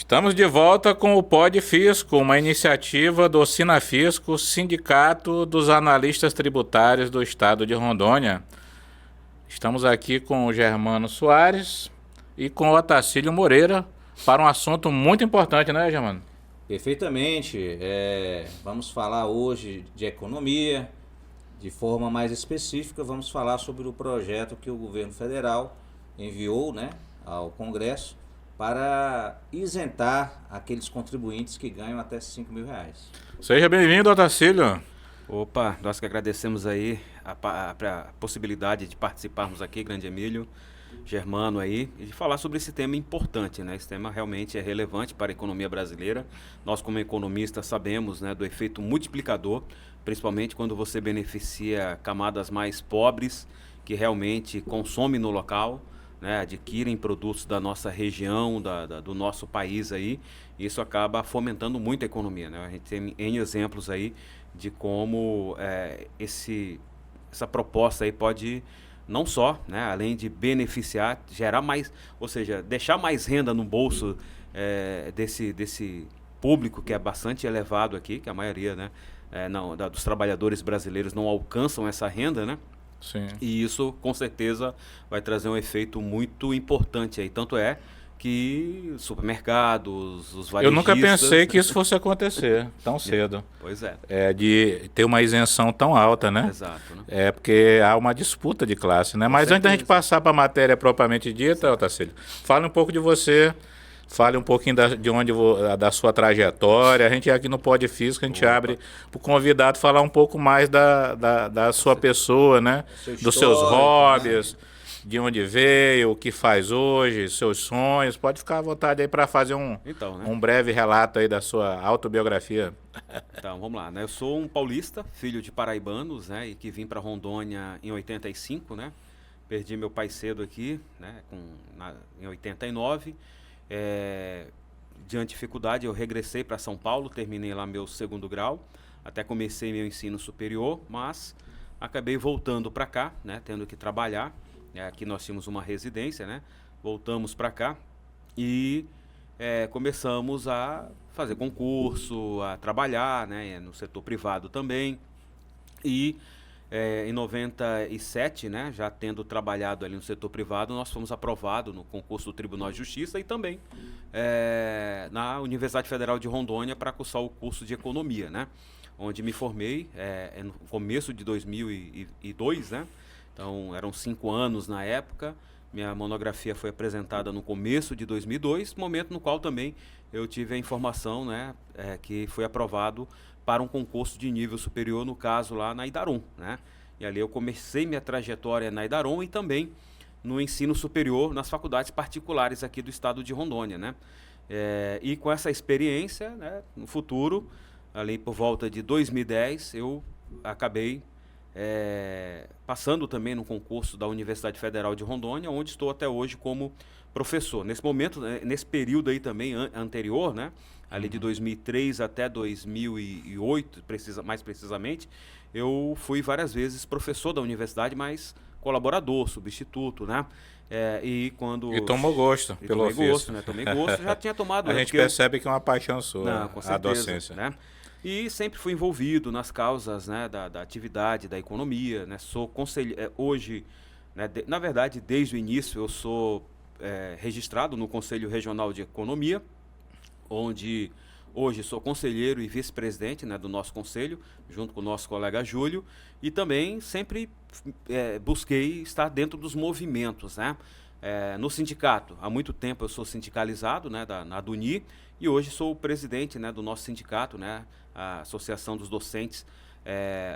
Estamos de volta com o Pod Fisco, uma iniciativa do Sinafisco, Sindicato dos Analistas Tributários do Estado de Rondônia. Estamos aqui com o Germano Soares e com o Otacílio Moreira para um assunto muito importante, né, Germano? Perfeitamente. Vamos falar hoje de economia, de forma mais específica, vamos falar sobre o projeto que o governo federal enviou, né, ao Congresso para isentar aqueles contribuintes que ganham até R$ 5.000. Seja bem-vindo, Otacílio. Opa, nós que agradecemos aí a possibilidade de participarmos aqui, grande Emílio, Germano aí, e de falar sobre esse tema importante, né? Esse tema realmente é relevante para a economia brasileira. Nós, como economistas, sabemos, né, do efeito multiplicador, principalmente quando você beneficia camadas mais pobres, que realmente consomem no local, né, adquirem produtos da nossa região, do nosso país aí. Isso acaba fomentando muito a economia, né? A gente tem N exemplos aí de como essa proposta aí pode não só, né, além de beneficiar, gerar mais, ou seja, deixar mais renda no bolso desse público que é bastante elevado aqui, que a maioria, né, dos trabalhadores brasileiros não alcançam essa renda, né? Sim. E isso, com certeza, vai trazer um efeito muito importante aí. Tanto é que supermercados, os varejistas... Eu nunca pensei que isso fosse acontecer tão cedo. Pois é. De ter uma isenção tão alta, né? Exato, né? É porque há uma disputa de classe, né? Mas antes da gente passar para a matéria propriamente dita, Otacílio, fale um pouco de você, fale um pouquinho da sua trajetória. A gente aqui no Pod Fisco, a gente abre para o convidado falar um pouco mais da sua pessoa, né? Dos seus hobbies, né? De onde veio, o que faz hoje, seus sonhos. Pode ficar à vontade aí para fazer um breve relato aí da sua autobiografia. Então, vamos lá, né? Eu sou um paulista, filho de paraibanos, né? E que vim para Rondônia em 85, né? Perdi meu pai cedo aqui, né? Em 89. Diante de dificuldade, eu regressei para São Paulo, terminei lá meu segundo grau, até comecei meu ensino superior, mas acabei voltando para cá, né? Tendo que trabalhar. Aqui nós tínhamos uma residência, né? Voltamos para cá e começamos a fazer concurso, a trabalhar, né, no setor privado também. E em 97, né, já tendo trabalhado ali no setor privado, nós fomos aprovados no concurso do Tribunal de Justiça e também na Universidade Federal de Rondônia para cursar o curso de Economia, né? Onde me formei no começo de 2002, né? Então, eram 5 anos na época. Minha monografia foi apresentada no começo de 2002, momento no qual também eu tive a informação, né, que foi aprovado para um concurso de nível superior, no caso lá na Idaron, né? E ali eu comecei minha trajetória na Idaron e também no ensino superior nas faculdades particulares aqui do estado de Rondônia, né? E com essa experiência, né, no futuro, ali por volta de 2010, eu acabei passando também no concurso da Universidade Federal de Rondônia, onde estou até hoje como professor. Nesse momento, nesse período aí também anterior, né, ali de 2003 até 2008, mais precisamente, eu fui várias vezes professor da universidade, mas colaborador, substituto, né? E tomou gosto pelo ofício. Tomei gosto, já tinha tomado. A gente percebe que é uma paixão sua, com certeza, a docência. Né? E sempre fui envolvido nas causas, né, da atividade, da economia, né? Sou conselheiro, hoje, né, na verdade, desde o início eu sou registrado no Conselho Regional de Economia, onde hoje sou conselheiro e vice-presidente, né, do nosso conselho, junto com o nosso colega Júlio, e também sempre busquei estar dentro dos movimentos, né? No sindicato, há muito tempo eu sou sindicalizado, né, na ADUNI, e hoje sou o presidente, né, do nosso sindicato, né, a Associação dos Docentes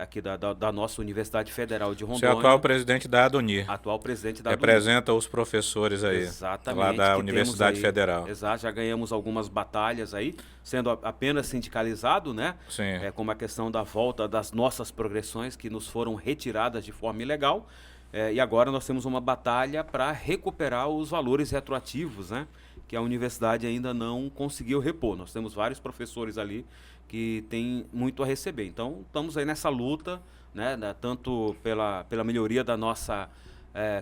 aqui da nossa Universidade Federal de Rondônia. Você é atual presidente da ADUNI. Atual presidente da ADUNI. Representa os professores aí. Exatamente. Lá da Universidade Federal. Exato, já ganhamos algumas batalhas aí, sendo apenas sindicalizado, né? Sim. Como a questão da volta das nossas progressões que nos foram retiradas de forma ilegal. E agora nós temos uma batalha para recuperar os valores retroativos, né, que a universidade ainda não conseguiu repor. Nós temos vários professores ali que têm muito a receber. Então, estamos aí nessa luta, né, tanto pela melhoria da nossa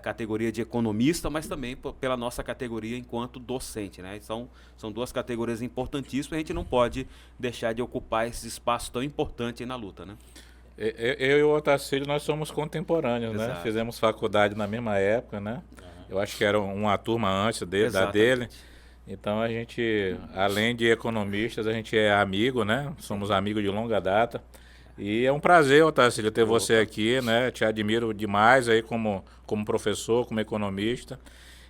categoria de economista, mas também pela nossa categoria enquanto docente, né? São duas categorias importantíssimas, a gente não pode deixar de ocupar esse espaço tão importante aí na luta, né? Eu e o Otacílio, nós somos contemporâneos, né? Exato. Fizemos faculdade na mesma época, né? Eu acho que era uma turma antes da Exatamente. dele. Então a gente, além de economistas, a gente é amigo, né? Somos amigos de longa data. E é um prazer, Otacílio, ter você aqui, né? Te admiro demais aí como professor, como economista.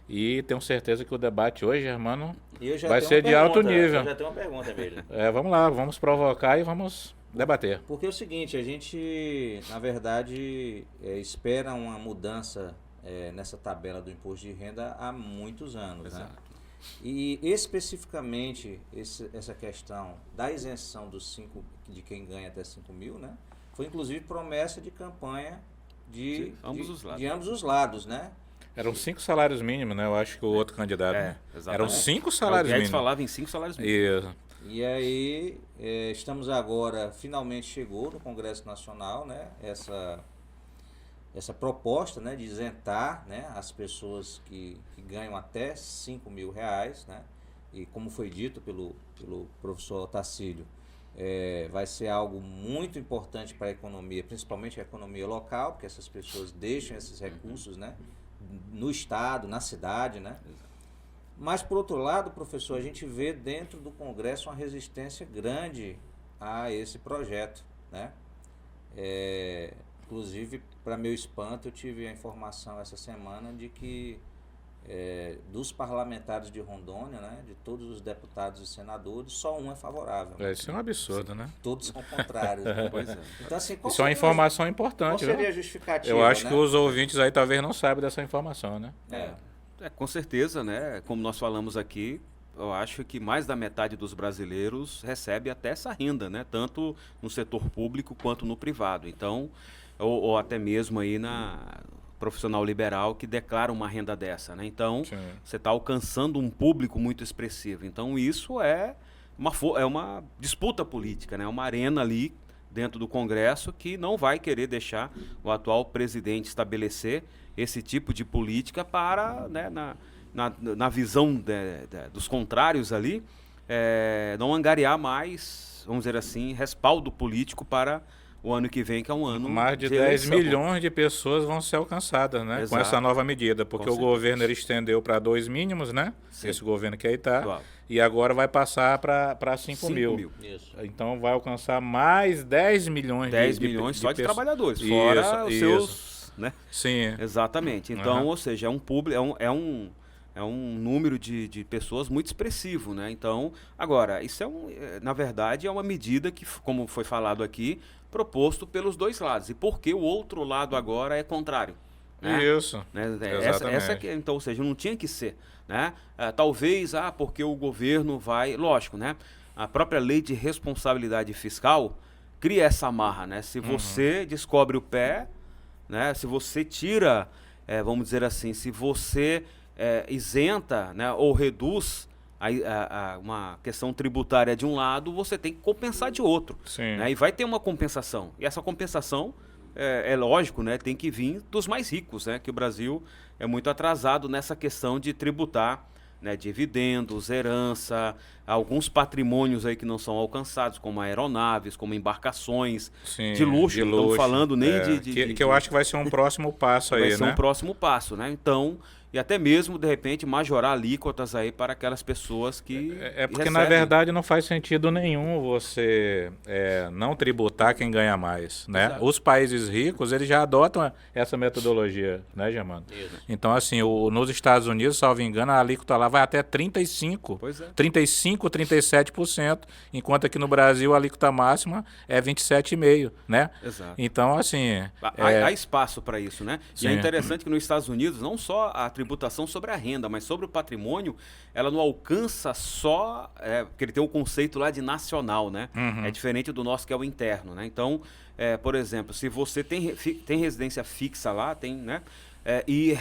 E tenho certeza que o debate hoje, Germano, E eu já vai tenho ser uma de alto pergunta, nível. Eu já tenho uma pergunta, Emílio. Vamos lá, vamos provocar e vamos debater. Porque é o seguinte, a gente, na verdade, espera uma mudança nessa tabela do imposto de renda há muitos anos, né? Exato. E especificamente essa questão da isenção de quem ganha até 5 mil, né? Foi inclusive promessa de campanha de ambos os lados. de ambos os lados, né? Eram 5 salários mínimos, né? Eu acho que o outro candidato. Né? Exatamente. Eram 5 O salários Guedes mínimos. falava em 5 salários mínimos. Isso. E aí estamos agora, finalmente chegou no Congresso Nacional, né? Essa proposta, né, de isentar, né, as pessoas que ganham até 5 mil reais, né, e como foi dito pelo professor Otacílio, vai ser algo muito importante para a economia, principalmente a economia local, porque essas pessoas deixam esses recursos, né, no estado, na cidade, né. Mas, por outro lado, professor, a gente vê dentro do Congresso uma resistência grande a esse projeto, né. Inclusive, para meu espanto, eu tive a informação essa semana de que dos parlamentares de Rondônia, né, de todos os deputados e senadores, só um é favorável. Isso é um absurdo, né? Todos são contrários. Né? Pois é. Então, assim, Isso é uma informação importante, qual seria a viu? justificativa? Eu acho né? que os ouvintes aí talvez não saibam dessa informação, né? Com certeza, né? Como nós falamos aqui, eu acho que mais da metade dos brasileiros recebe até essa renda, né? Tanto no setor público quanto no privado. Então, ou até mesmo aí na profissional liberal que declara uma renda dessa, né? Então, Sim. você está alcançando um público muito expressivo. Então, isso é uma disputa política, né? Uma arena ali dentro do Congresso que não vai querer deixar o atual presidente estabelecer esse tipo de política para, né, na visão dos contrários ali, não angariar mais, vamos dizer assim, respaldo político para o ano que vem, que é um ano Mais de 10 eleição. milhões de pessoas vão ser alcançadas, né? Exato. Com essa nova medida, porque Com o certeza. governo ele estendeu para 2 mínimos, né? Sim. Esse governo que aí está. Atual. E agora vai passar para 5 mil. Isso. Então vai alcançar mais 10 milhões 10 milhões só de pessoas. trabalhadores, Isso, fora os isso. seus, né? Sim. Exatamente. Então, Aham. ou seja, é um público, é um número de pessoas muito expressivo, né? Então, agora, isso na verdade, é uma medida que, como foi falado aqui, proposto pelos dois lados. E por que o outro lado agora é contrário? Né? Isso. Né? Exatamente. Essa que, então, ou seja, não tinha que ser, né? Talvez, porque o governo vai, lógico, né? A própria lei de responsabilidade fiscal cria essa amarra, né? Se você descobre o pé, né? Se você tira, vamos dizer assim, se você isenta, né? Ou reduz uma questão tributária de um lado, você tem que compensar de outro. Sim. Né? E vai ter uma compensação. E essa compensação, é lógico, né? Tem que vir dos mais ricos, né? Que o Brasil é muito atrasado nessa questão de tributar, né? Dividendos, herança, alguns patrimônios aí que não são alcançados, como aeronaves, como embarcações Sim, de luxo. Não estamos falando nem que eu acho que vai ser um próximo passo aí, vai né? ser um próximo passo, né? Então, e até mesmo, de repente, majorar alíquotas aí para aquelas pessoas que Porque, na recebem. verdade, não faz sentido nenhum você não tributar quem ganha mais, né? Exato. Os países ricos, eles já adotam essa metodologia, né, Germano? Isso. Então, assim, nos Estados Unidos, salvo engano, a alíquota lá vai até 35%. Pois é. 35%, 37%, enquanto aqui no Brasil a alíquota máxima é 27,5%, né? Exato. Então, assim... Há espaço para isso, né? E é Sim. interessante que nos Estados Unidos, não só a tributação sobre a renda, mas sobre o patrimônio, ela não alcança só... porque ele tem o conceito lá de nacional, né? É diferente do nosso, que é o interno, né? Então, por exemplo, se você tem residência fixa lá, tem, né? E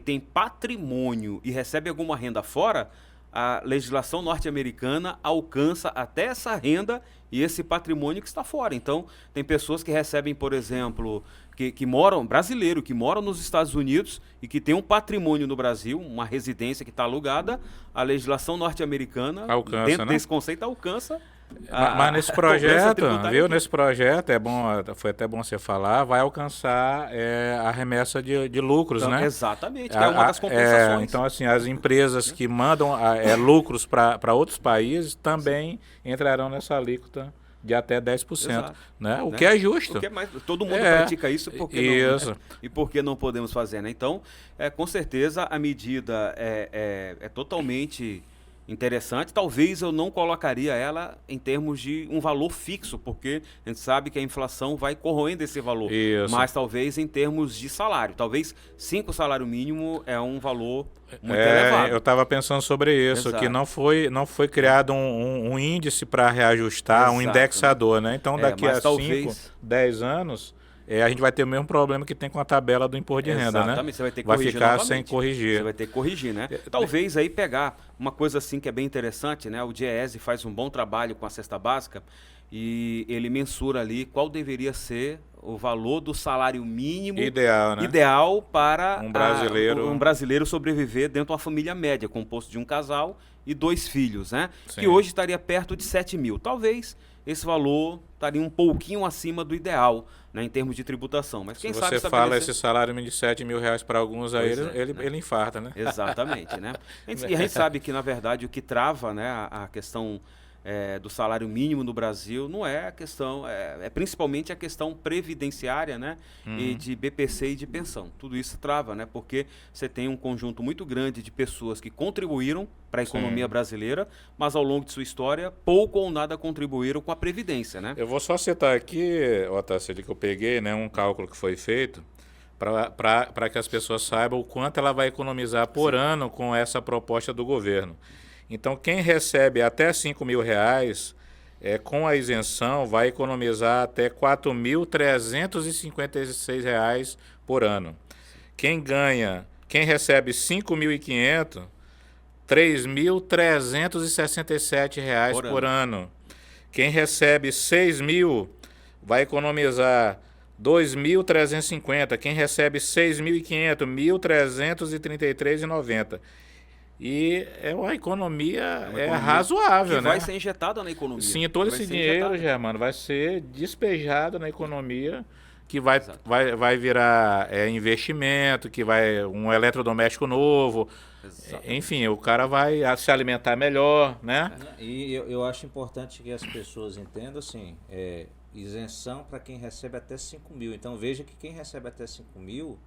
tem patrimônio e recebe alguma renda fora, a legislação norte-americana alcança até essa renda e esse patrimônio que está fora. Então, tem pessoas que recebem, por exemplo, que moram, brasileiro, que moram nos Estados Unidos e que tem um patrimônio no Brasil, uma residência que está alugada, a legislação norte-americana, Alcança, dentro né? desse conceito, alcança. Mas nesse projeto, viu? Nesse projeto, é bom, foi até bom você falar, vai alcançar a remessa de lucros, Então, né? exatamente, que é uma das compensações. Então, assim, as empresas que mandam lucros para outros países também entrarão nessa alíquota de até 10%, Exato. né? O Né? que é justo. O que é mais, todo mundo pratica isso, por que não? Isso. Né? E por que não podemos fazer, né? Então, com certeza, a medida é totalmente interessante. Talvez eu não colocaria ela em termos de um valor fixo, porque a gente sabe que a inflação vai corroendo esse valor. Isso. Mas talvez em termos de salário. Talvez 5 salário mínimo é um valor muito elevado. Eu estava pensando sobre isso, Exato. que não foi criado um índice para reajustar, um Exato, indexador, né? Então, daqui mas a talvez- 5, 10 anos, a gente vai ter o mesmo problema que tem com a tabela do imposto de renda, né? Exatamente, você vai ter que Vai corrigir ficar novamente. sem corrigir. Você vai ter que corrigir, né? Talvez aí pegar uma coisa assim que é bem interessante, né? O DIEESE faz um bom trabalho com a cesta básica e ele mensura ali qual deveria ser o valor do salário mínimo Ideal, né? ideal para Um brasileiro sobreviver dentro de uma família média, composto de um casal e 2 filhos, né? Sim. Que hoje estaria perto de 7 mil. Talvez esse valor estaria um pouquinho acima do ideal, né, em termos de tributação. Mas quem Se sabe você fala estabelecer- esse salário mínimo de 7 mil reais para alguns, aí Pois é, ele, né? ele infarta, né? Exatamente, né? E a gente sabe que, na verdade, o que trava, né, a questão do salário mínimo no Brasil não é a questão, é principalmente a questão previdenciária, né, e de BPC e de pensão. Tudo isso trava, né, porque você tem um conjunto muito grande de pessoas que contribuíram para a economia brasileira, mas ao longo de sua história, pouco ou nada contribuíram com a Previdência, né? Eu vou só citar aqui, Otacílio, que eu peguei, né, um cálculo que foi feito para que as pessoas saibam o quanto ela vai economizar por ano com essa proposta do governo. Então, quem recebe até 5 mil reais, com a isenção, vai economizar até R$ 4.356 reais por ano. Quem recebe 5.500, R$ 3.367 reais por ano. Quem recebe 6 mil vai economizar 2.350. Quem recebe 6.500, 1.333,90. E é uma economia, razoável, que né? vai ser injetada na economia. Sim, todo Vai esse ser dinheiro, injetado. Germano, vai ser despejado na economia, que vai virar investimento, que vai um eletrodoméstico novo. Exatamente. Enfim, o cara vai se alimentar melhor, né? E eu acho importante que as pessoas entendam assim, isenção para quem recebe até 5 mil. Então veja que quem recebe até 5 mil,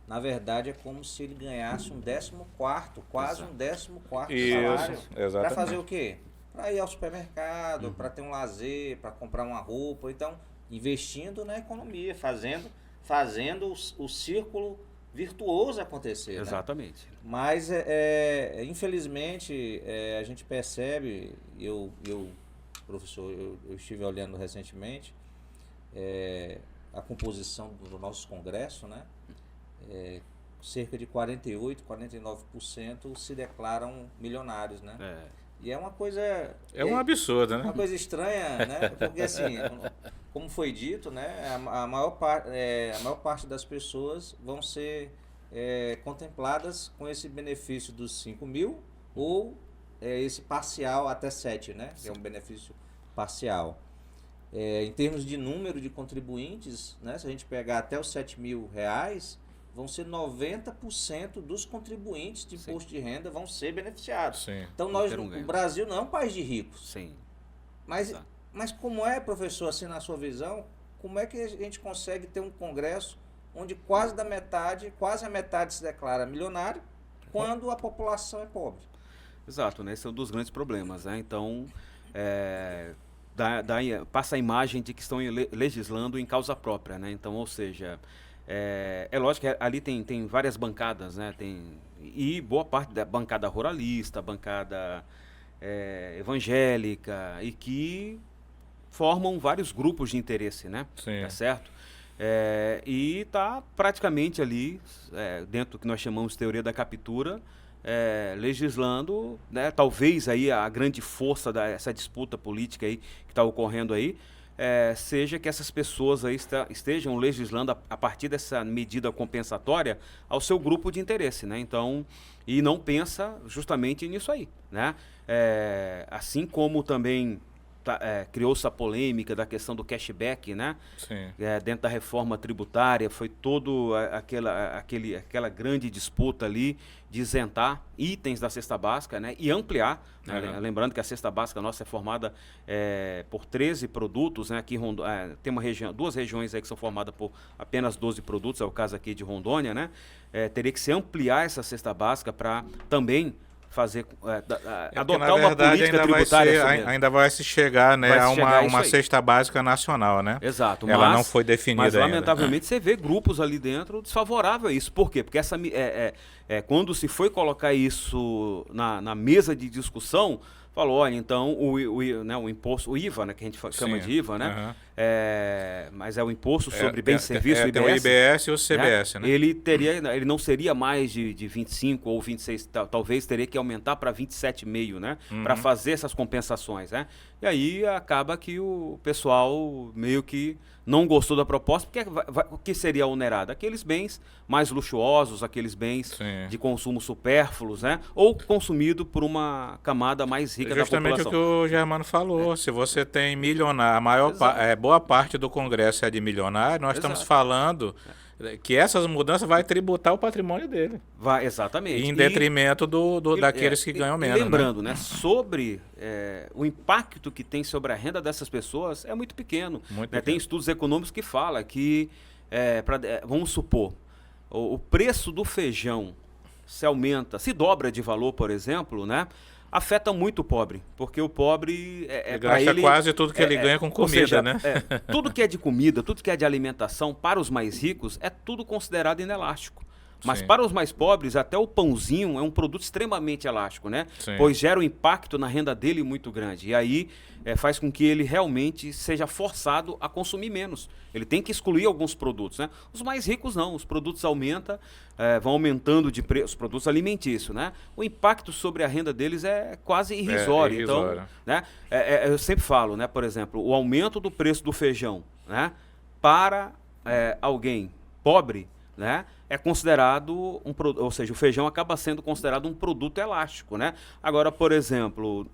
na verdade é como se ele ganhasse um 14º, quase um 14º Isso, salário. exatamente. Para fazer o quê? Para ir ao supermercado, para ter um lazer, para comprar uma roupa. Então, investindo na economia, fazendo o círculo virtuoso acontecer. Né? Exatamente. Mas, infelizmente, a gente percebe, professor, eu estive olhando recentemente, a composição do nosso Congresso, né? Cerca de 48%, 49% se declaram milionários, né? E é uma coisa... É um absurdo, né? Uma coisa estranha, né? Porque assim, como foi dito, né? A maior parte das pessoas vão ser contempladas com esse benefício dos 5 mil ou esse parcial até 7, né? Que é um benefício parcial. Em termos de número de contribuintes, né? Se a gente pegar até os 7 mil reais, vão ser 90% dos contribuintes de imposto de renda vão ser beneficiados. Sim. Então, o Brasil não é um país de ricos. Sim. Mas como é, professor, assim, na sua visão, como é que a gente consegue ter um Congresso onde quase a metade se declara milionário, quando a população é pobre? Exato, né? Esse é um dos grandes problemas, né? Então, passa a imagem de que estão legislando em causa própria, né? Então, ou seja... É lógico que ali tem várias bancadas, né? E boa parte da bancada ruralista, bancada evangélica, e que formam vários grupos de interesse, né? Sim. Tá certo? E está praticamente ali, dentro do que nós chamamos de teoria da captura, legislando, né, talvez aí a grande força dessa disputa política aí que está ocorrendo aí, seja que essas pessoas aí estejam legislando a partir dessa medida compensatória ao seu grupo de interesse, né? Então, e não pensa justamente nisso aí, né? Assim como também criou-se a polêmica da questão do cashback, né? Sim. Dentro da reforma tributária, foi aquela grande disputa ali de isentar itens da cesta básica, né? E ampliar, né? Uhum. Lembrando que a cesta básica nossa é formada por 13 produtos, né? Aqui tem duas regiões aí que são formadas por apenas 12 produtos, é o caso aqui de Rondônia, né? Teria que se ampliar essa cesta básica para também fazer adotar uma política tributária. Ainda vai se chegar, né, a uma cesta básica nacional, né? Exato. Ela não foi definida mas ainda. Lamentavelmente você vê grupos ali dentro desfavoráveis a isso. Por quê? Porque quando se foi colocar isso na mesa de discussão, falou, olha, então o imposto, o IVA, né, que a gente chama de IVA, né? Uhum. Mas é o imposto sobre bens e serviços, o IBS. Tem o IBS e o CBS, né? Ele não seria mais de 25 ou 26, talvez teria que aumentar para 27,5, né? Para fazer essas compensações, né? E aí acaba que o pessoal meio que não gostou da proposta, porque o que seria onerado? Aqueles bens mais luxuosos, aqueles bens de consumo supérfluos, né? Ou consumido por uma camada mais rica da população. Justamente o que o Germano falou. Se você tem milionário, boa parte do Congresso é de milionário, nós estamos falando que essas mudanças vai tributar o patrimônio dele. Exatamente. Em detrimento daqueles que ganham menos. Lembrando, né, sobre o impacto que tem sobre a renda dessas pessoas é muito pequeno. Tem estudos econômicos que falam que, vamos supor, o preço do feijão se aumenta, se dobra de valor, por exemplo, né? Afeta muito o pobre, porque o pobre ele gasta quase tudo que ele ganha com comida, seja, né? Tudo que é de comida, tudo que é de alimentação para os mais ricos é tudo considerado inelástico. Mas para os mais pobres, até o pãozinho é um produto extremamente elástico, né? Sim. Pois gera um impacto na renda dele muito grande. E aí faz com que ele realmente seja forçado a consumir menos. Ele tem que excluir alguns produtos, né? Os mais ricos não, os produtos aumentam, vão aumentando de preço, os produtos alimentícios, né? O impacto sobre a renda deles é quase irrisório. Então, né? Eu sempre falo, né? Por exemplo, o aumento do preço do feijão, né? Para alguém pobre, né? É considerado ou seja, o feijão acaba sendo considerado um produto elástico, né? Agora, por exemplo,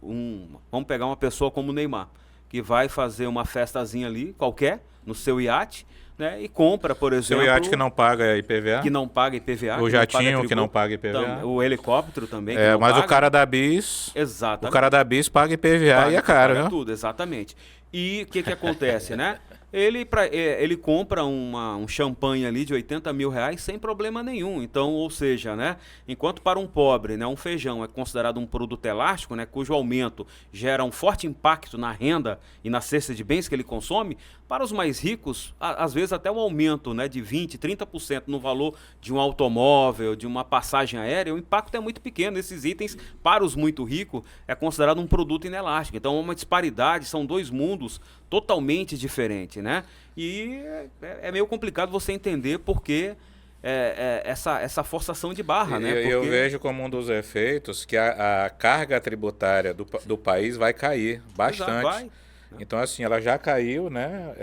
vamos pegar uma pessoa como o Neymar, que vai fazer uma festazinha ali, qualquer, no seu iate, né? E compra, por exemplo... Seu iate que não paga IPVA. Que não paga IPVA. O jatinho que não paga IPVA. O helicóptero também, que não mas paga. O cara da BIS... Exatamente. O cara da BIS paga IPVA e é caro, paga né? Tudo, exatamente. E o que acontece, né? Ele compra um champanhe ali de 80 mil reais sem problema nenhum. Então, ou seja, né, enquanto para um pobre, né, um feijão é considerado um produto elástico, né, cujo aumento gera um forte impacto na renda e na cesta de bens que ele consome, para os mais ricos, às vezes até um aumento, né, de 20%, 30% no valor de um automóvel, de uma passagem aérea, o impacto é muito pequeno. Esses itens, para os muito ricos, é considerado um produto inelástico. Então, uma disparidade, são dois mundos totalmente diferentes, né? E é meio complicado você entender por que essa forçação de barra, né? Eu vejo como um dos efeitos que a carga tributária do país vai cair bastante. Exato, vai. Então, assim, ela já caiu, né?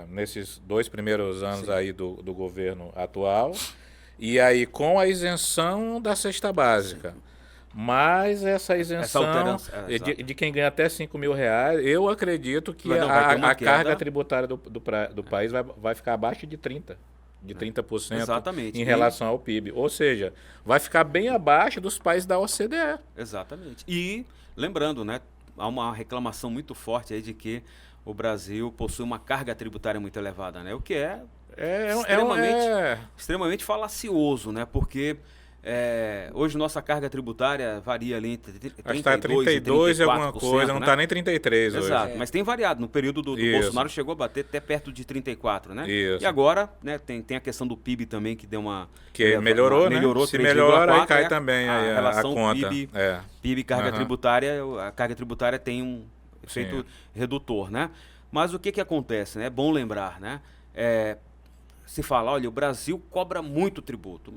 Nesses 2 primeiros anos aí do governo atual. E aí, com a isenção da cesta básica. Mas essa isenção de quem ganha até 5 mil reais, eu acredito que a carga tributária do país vai ficar abaixo de 30%. De 30% Exatamente. Em relação ao PIB. Ou seja, vai ficar bem abaixo dos países da OCDE. Exatamente. E, lembrando, né, há uma reclamação muito forte aí de que o Brasil possui uma carga tributária muito elevada, né? O que é extremamente falacioso, né? Porque hoje nossa carga tributária varia ali entre 32 e alguma coisa, não está nem 33 hoje. Exato, mas tem variado. No período do Bolsonaro chegou a bater até perto de 34, né? Isso. E agora, né, tem a questão do PIB também, que deu uma... Que melhorou, né? Se melhora, aí cai também a relação conta. PIB e carga tributária, a carga tributária tem um efeito redutor, né? Mas o que acontece, né? É bom lembrar, né? se fala, olha, o Brasil cobra muito tributo.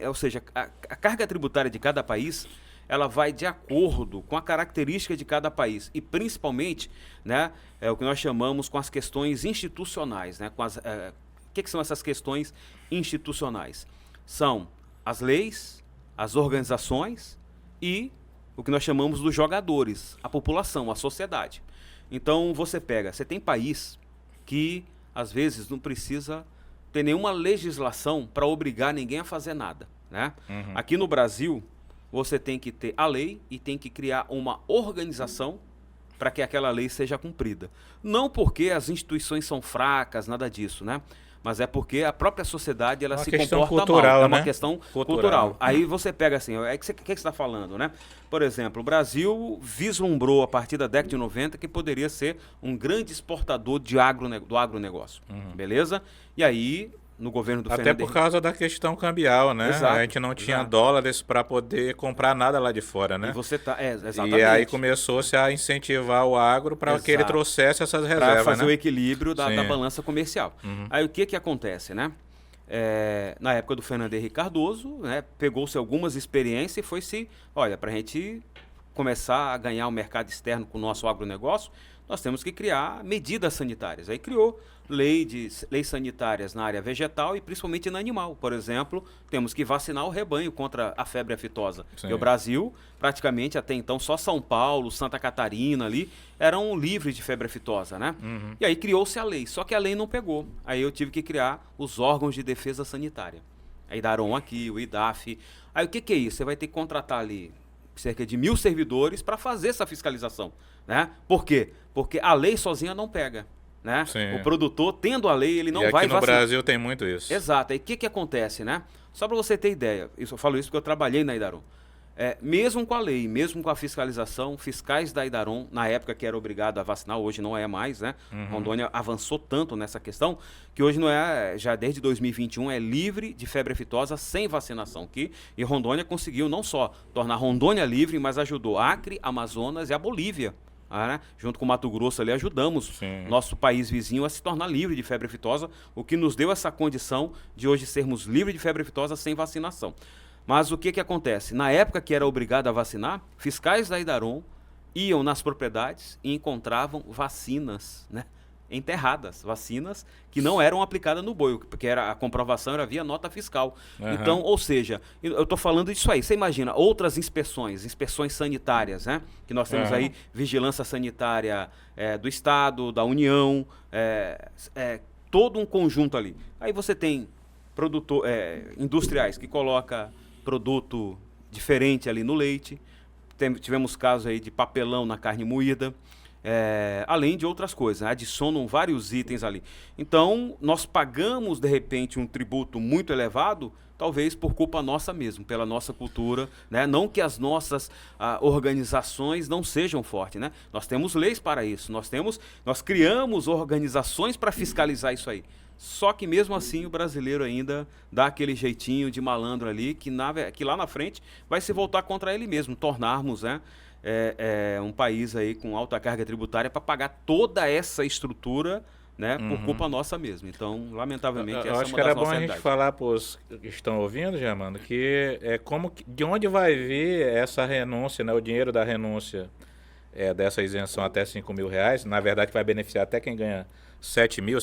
Ou seja, a carga tributária de cada país, ela vai de acordo com a característica de cada país e principalmente, né, é o que nós chamamos com as questões institucionais, né, o que são essas questões institucionais? São as leis, as organizações e o que nós chamamos dos jogadores, a população, a sociedade. Então você tem país que às vezes não precisa ter nenhuma legislação para obrigar ninguém a fazer nada, né? Aqui no Brasil, você tem que ter a lei e tem que criar uma organização para que aquela lei seja cumprida. Não porque as instituições são fracas, nada disso, né? Mas é porque a própria sociedade ela se comporta cultural, mal. É uma né? questão cultural. Aí você pega assim, o que você está falando, né? Por exemplo, o Brasil vislumbrou a partir da década de 90 que poderia ser um grande exportador do agronegócio. Beleza? E aí, no governo do Até Fernando por Henrique... causa da questão cambial, né? Exato, A gente não tinha exato. dólares para poder comprar nada lá de fora, né? E você tá, exatamente. E aí começou-se a incentivar o agro para que ele Exato. trouxesse essas Para reservas, fazer né? o equilíbrio da Sim. balança comercial. Aí o que acontece, né? Na época do Fernando Henrique Cardoso, né, pegou-se algumas experiências e foi-se, olha, para a gente começar a ganhar o mercado externo com o nosso agronegócio, nós temos que criar medidas sanitárias. Aí criou leis sanitárias na área vegetal e principalmente na animal. Por exemplo, temos que vacinar o rebanho contra a febre aftosa. Sim. E o Brasil, praticamente até então, só São Paulo, Santa Catarina ali, eram livres de febre aftosa, né? E aí criou-se a lei, só que a lei não pegou. Aí eu tive que criar os órgãos de defesa sanitária. A Idaron aqui, o IDAF. Aí o que é isso? Você vai ter que contratar ali cerca de 1.000 servidores para fazer essa fiscalização, né? Por quê? Porque a lei sozinha não pega, né? Sim. O produtor, tendo a lei, ele não E vai aqui no vacinar. Brasil tem muito isso. Exato. Aí o que acontece, né? Só para você ter ideia, eu falo isso porque eu trabalhei na Idaron. Mesmo com a lei, mesmo com a fiscalização, fiscais da Idaron, na época que era obrigado a vacinar, hoje não é mais, né? Rondônia avançou tanto nessa questão que hoje não é, já desde 2021 é livre de febre aftosa sem vacinação. E Rondônia conseguiu não só tornar Rondônia livre, mas ajudou Acre, Amazonas e a Bolívia. Né? Junto com o Mato Grosso ali ajudamos Sim. nosso país vizinho a se tornar livre de febre aftosa, o que nos deu essa condição de hoje sermos livres de febre aftosa sem vacinação. Mas o que acontece? Na época que era obrigado a vacinar, fiscais da Idaron iam nas propriedades e encontravam vacinas, né, enterradas, vacinas que não eram aplicadas no boi, porque a comprovação era via nota fiscal. Então, ou seja, eu estou falando disso aí. Você imagina outras inspeções sanitárias, né? Que nós temos aí vigilância sanitária do Estado, da União, todo um conjunto ali. Aí você tem industriais que colocam produto diferente ali no leite. Tivemos casos aí de papelão na carne moída. Além de outras coisas, né? Adicionam vários itens ali. Então, nós pagamos, de repente, um tributo muito elevado, talvez por culpa nossa mesmo, pela nossa cultura, né? Não que as nossas organizações não sejam fortes, né? Nós temos leis para isso, nós criamos organizações para fiscalizar isso aí. Só que mesmo assim o brasileiro ainda dá aquele jeitinho de malandro ali, que lá na frente vai se voltar contra ele mesmo, tornarmos, né, um país aí com alta carga tributária para pagar toda essa estrutura, né, por culpa nossa mesmo. Então, lamentavelmente, Eu essa é acho uma que era das bom a nossas gente realidades. falar para os que estão ouvindo, Germano, que de onde vai vir essa renúncia, né, o dinheiro da renúncia dessa isenção até 5 mil reais, na verdade vai beneficiar até quem ganha 7 mil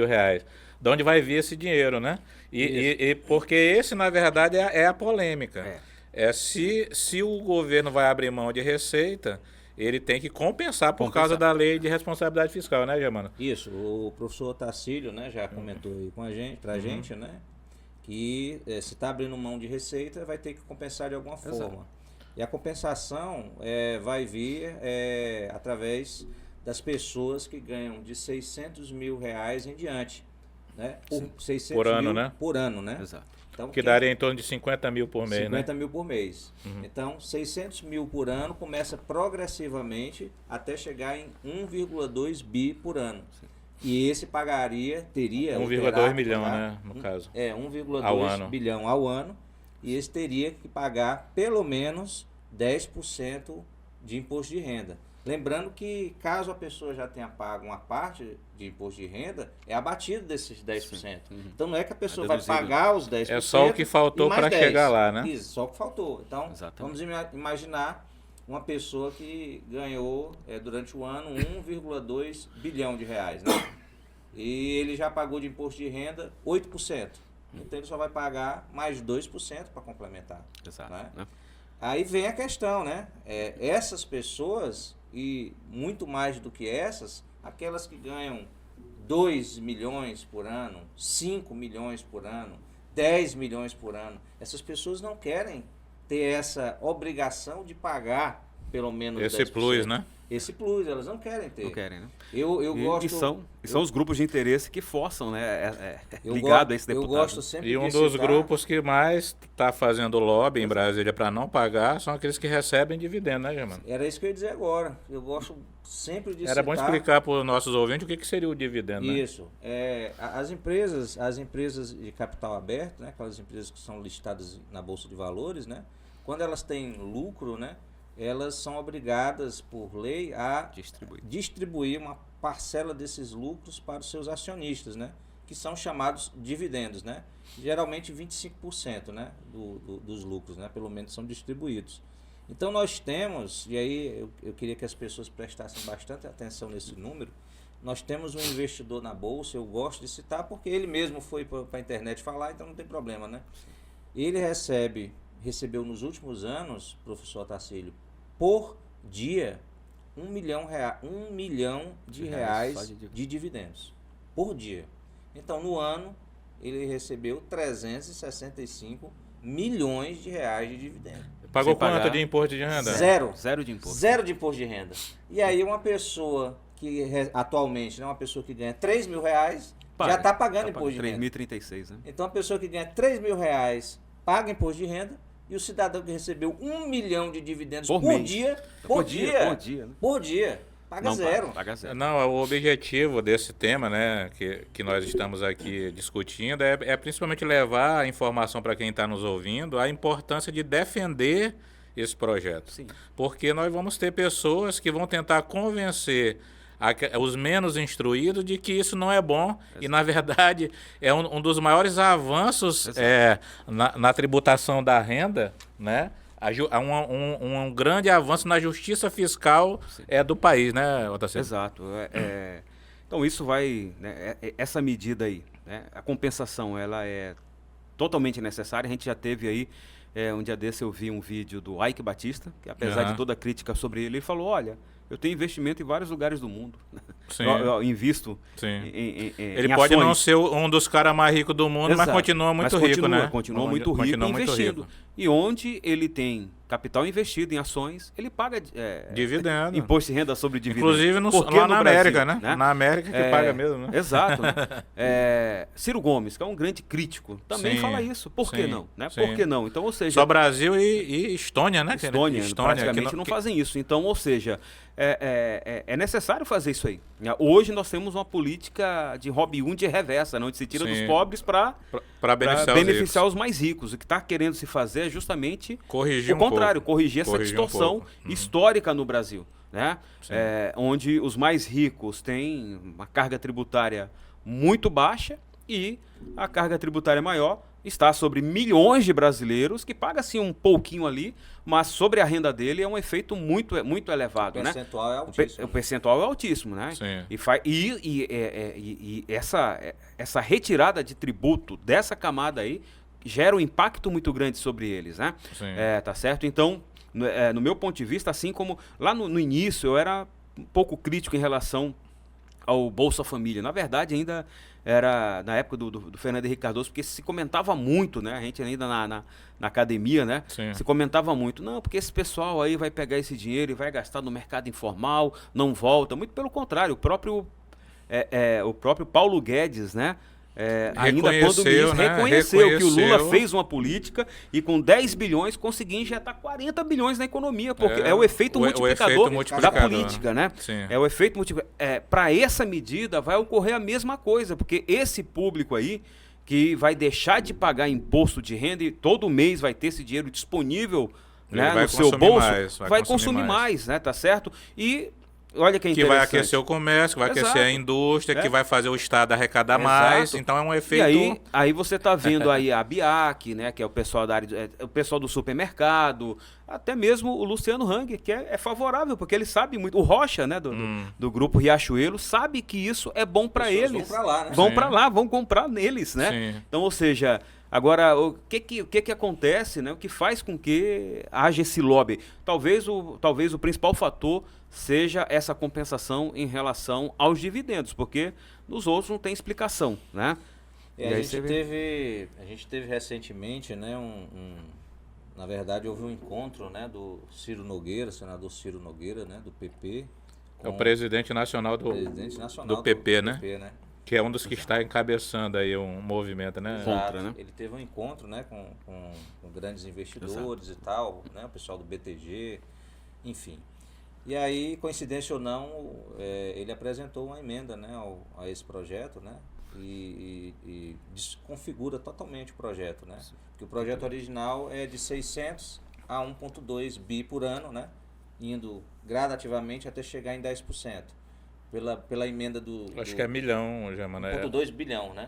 reais. De onde vai vir esse dinheiro, né? E porque esse, na verdade, é a polêmica. Se o governo vai abrir mão de receita, ele tem que compensar por causa da lei de responsabilidade fiscal, né, Germano? Isso, o professor Tacílio, né, já comentou aí com a gente, pra gente, né, que se está abrindo mão de receita, vai ter que compensar de alguma forma. E a compensação vai vir através das pessoas que ganham de 600 mil reais em diante, né? Por ano, né? Por ano, né? Exato. Então, Que daria em torno de 50 mil por mês, 50 né? mil por mês. Então, 600 mil por ano começa progressivamente até chegar em 1,2 bi por ano. E esse teria 1,2 milhão, né, no caso. 1,2 bilhão ao ano. E esse teria que pagar pelo menos 10% de imposto de renda. Lembrando que caso a pessoa já tenha pago uma parte de imposto de renda, é abatido desses 10%. Então não é que a pessoa vai pagar os 10%. É só o que faltou para chegar lá, né? Isso, só o que faltou. Então, Exatamente. vamos imaginar uma pessoa que ganhou durante o ano 1,2 bilhão de reais, né? E ele já pagou de imposto de renda 8%. Então ele só vai pagar mais 2% para complementar. Exato. Né? Né? Aí vem a questão, né? Essas pessoas, e muito mais do que essas, aquelas que ganham 2 milhões por ano, 5 milhões por ano, 10 milhões por ano, essas pessoas não querem ter essa obrigação de pagar pelo menos esse 10%. Plus, né? Esse plus, elas não querem ter. Não querem, né? Eu gosto... E são os grupos de interesse que forçam, né? Ligado a esse deputado. Eu gosto sempre E um de dos citar- grupos que mais está fazendo lobby em Brasília para não pagar são aqueles que recebem dividendo, né, Germano? Era isso que eu ia dizer agora. Eu gosto sempre de Era bom citar... explicar para os nossos ouvintes o que seria o dividendo, né? Isso. As empresas de capital aberto, né, aquelas empresas que são listadas na Bolsa de Valores, né, quando elas têm lucro, né, elas são obrigadas por lei a distribuir uma parcela desses lucros para os seus acionistas, né, que são chamados dividendos, né, geralmente 25%, né, dos lucros, né, pelo menos são distribuídos. Então nós temos, e aí eu queria que as pessoas prestassem bastante atenção nesse número, nós temos um investidor na Bolsa, eu gosto de citar porque ele mesmo foi para a internet falar, então não tem problema, né? Ele recebeu nos últimos anos, professor Otacílio, por dia, R$1 milhão de reais de dividendos. Por dia. Então, no ano, ele recebeu 365 milhões de reais de dividendos. Pagou quanto de imposto de renda? Zero de imposto. Zero de imposto de renda. E aí uma pessoa que atualmente, né, uma pessoa que ganha R$3 mil, já está pagando imposto de renda. 3.036, né? Então a pessoa que ganha R$3 mil paga imposto de renda e o cidadão que recebeu 1 milhão de dividendos por dia, paga Não zero. Paga zero. Não, o objetivo desse tema, né, que nós estamos aqui discutindo é principalmente levar a informação para quem está nos ouvindo a importância de defender esse projeto. Sim. Porque nós vamos ter pessoas que vão tentar convencer os menos instruídos de que isso não é bom. Exato. E, na verdade, é um dos maiores avanços na tributação da renda, né? Um grande avanço na justiça fiscal do país, né, Otacílio? Exato. Então, isso vai... Né, essa medida aí, né, a compensação, ela é totalmente necessária. A gente já teve aí, um dia desse eu vi um vídeo do Ike Batista, que apesar de toda a crítica sobre ele falou, olha... Eu tenho investimento em vários lugares do mundo. Eu invisto Ele em pode ações. não ser um dos caras mais ricos do mundo, Exato. mas continua muito rico, né? Continua muito rico investindo. E onde ele tem capital investido em ações, ele paga dividendo. Imposto de renda sobre dividendo. Inclusive lá na América, né? Na América que paga mesmo, né? Exato. Né? Ciro Gomes, que é um grande crítico, também fala isso. Por que não? Né? Por que não? Então, ou seja... Só Brasil e Estônia, né? Estônia praticamente não fazem isso. Então, ou seja... É necessário fazer isso aí. Hoje nós temos uma política de Robin Hood reversa, onde se tira dos pobres para beneficiar os mais ricos. O que está querendo se fazer é justamente corrigir o contrário, corrigir essa distorção histórica no Brasil, né? Onde os mais ricos têm uma carga tributária muito baixa e a carga tributária maior está sobre milhões de brasileiros que paga assim um pouquinho ali, mas sobre a renda dele é um efeito muito elevado, né? É altíssimo. O percentual é altíssimo, né? Sim. E essa retirada de tributo dessa camada aí gera um impacto muito grande sobre eles, né? Tá certo? Então, no meu ponto de vista, assim como lá no início eu era um pouco crítico em relação ao Bolsa Família. Na verdade, ainda era na época do Fernando Henrique Cardoso, porque se comentava muito, né? A gente ainda na academia, né? Sim. Se comentava muito, não, porque esse pessoal aí vai pegar esse dinheiro e vai gastar no mercado informal, não volta. Muito pelo contrário, o próprio Paulo Guedes, né? Ainda quando ministro, reconheceu que o Lula fez uma política e com 10 bilhões conseguiu injetar 40 bilhões na economia, porque é o efeito multiplicador da política, né? Sim. É o efeito multiplicador. Para essa medida vai ocorrer a mesma coisa, porque esse público aí que vai deixar de pagar imposto de renda e todo mês vai ter esse dinheiro disponível né, vai no seu consumir bolso, mais, vai consumir mais, né, tá certo? E olha que que vai interessante. aquecer o comércio, que vai Exato. aquecer a indústria, que vai fazer o Estado arrecadar Exato. mais. Então é um efeito. E aí você tá vendo aí a BIAC, né, que é o pessoal da área, o pessoal do supermercado, até mesmo o Luciano Hang, que é favorável, porque ele sabe muito. O Rocha, né, do grupo Riachuelo, sabe que isso é bom para Pessoas eles. vão pra lá, né? Vão Sim. para lá, vão comprar neles, né? Sim. Então, ou seja, agora, o que acontece, né? O que faz com que haja esse lobby? Talvez o principal fator seja essa compensação em relação aos dividendos, porque nos outros não tem explicação, né? E E a aí gente você teve recentemente, né, na verdade houve um encontro, né, do Ciro Nogueira, senador Ciro Nogueira, né, do PP, É o com presidente nacional do, presidente nacional do PP, né? PP, Que é um dos que está encabeçando aí um movimento, né? Contra, Exato. né? Ele teve um encontro, né, com grandes investidores e tal, né, o pessoal do BTG, enfim. E aí, coincidência ou não, ele apresentou uma emenda, né, a esse projeto, né, e desconfigura totalmente o projeto, né? Porque o projeto original é de 600 a 1,2 bi por ano, né, indo gradativamente até chegar em 10%. Pela emenda Acho que é milhão, Gema, né? 1,2 bilhão, né?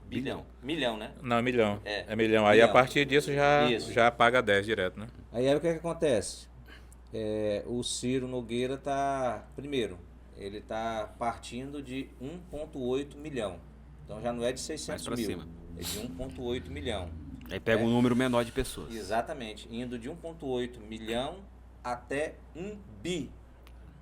Bilhão. Milhão, né? Não, é milhão. É. É milhão. Aí a Milhão. partir disso Isso. já paga 10 direto, né? Aí o que acontece? O Ciro Nogueira primeiro, ele está partindo de 1,8 milhão. Então já não é de 600 pra mil, cima. é de 1,8 milhão. aí pega um número menor de pessoas. Exatamente, indo de 1,8 milhão até 1 bi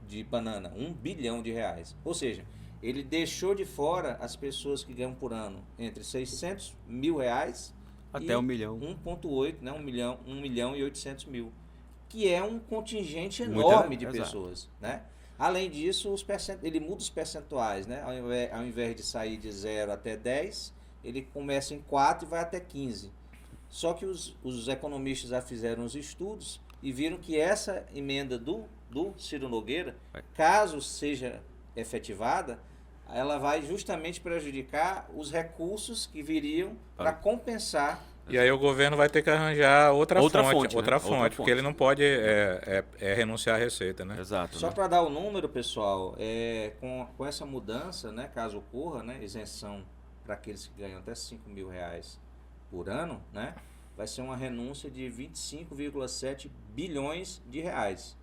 de banana, 1 bilhão de reais. Ou seja, ele deixou de fora as pessoas que ganham por ano entre 600 mil reais Até 1 milhão. 1,8, né, 1 milhão e 800 mil, que é um contingente Muito enorme de exato. pessoas, né? Além disso, ele muda os percentuais, né? Ao invés de sair de 0 até 10, ele começa em 4 e vai até 15. Só que os economistas já fizeram os estudos e viram que essa emenda do Ciro Nogueira, caso seja efetivada, ela vai justamente prejudicar os recursos que viriam para compensar. E aí o governo vai ter que arranjar outra fonte, né? porque Outra ele fonte. não pode renunciar à receita, né? Exato. Só né? para dar o número, pessoal, com essa mudança, né, caso ocorra, né, isenção para aqueles que ganham até 5 mil reais por ano, né, vai ser uma renúncia de 25,7 bilhões de reais.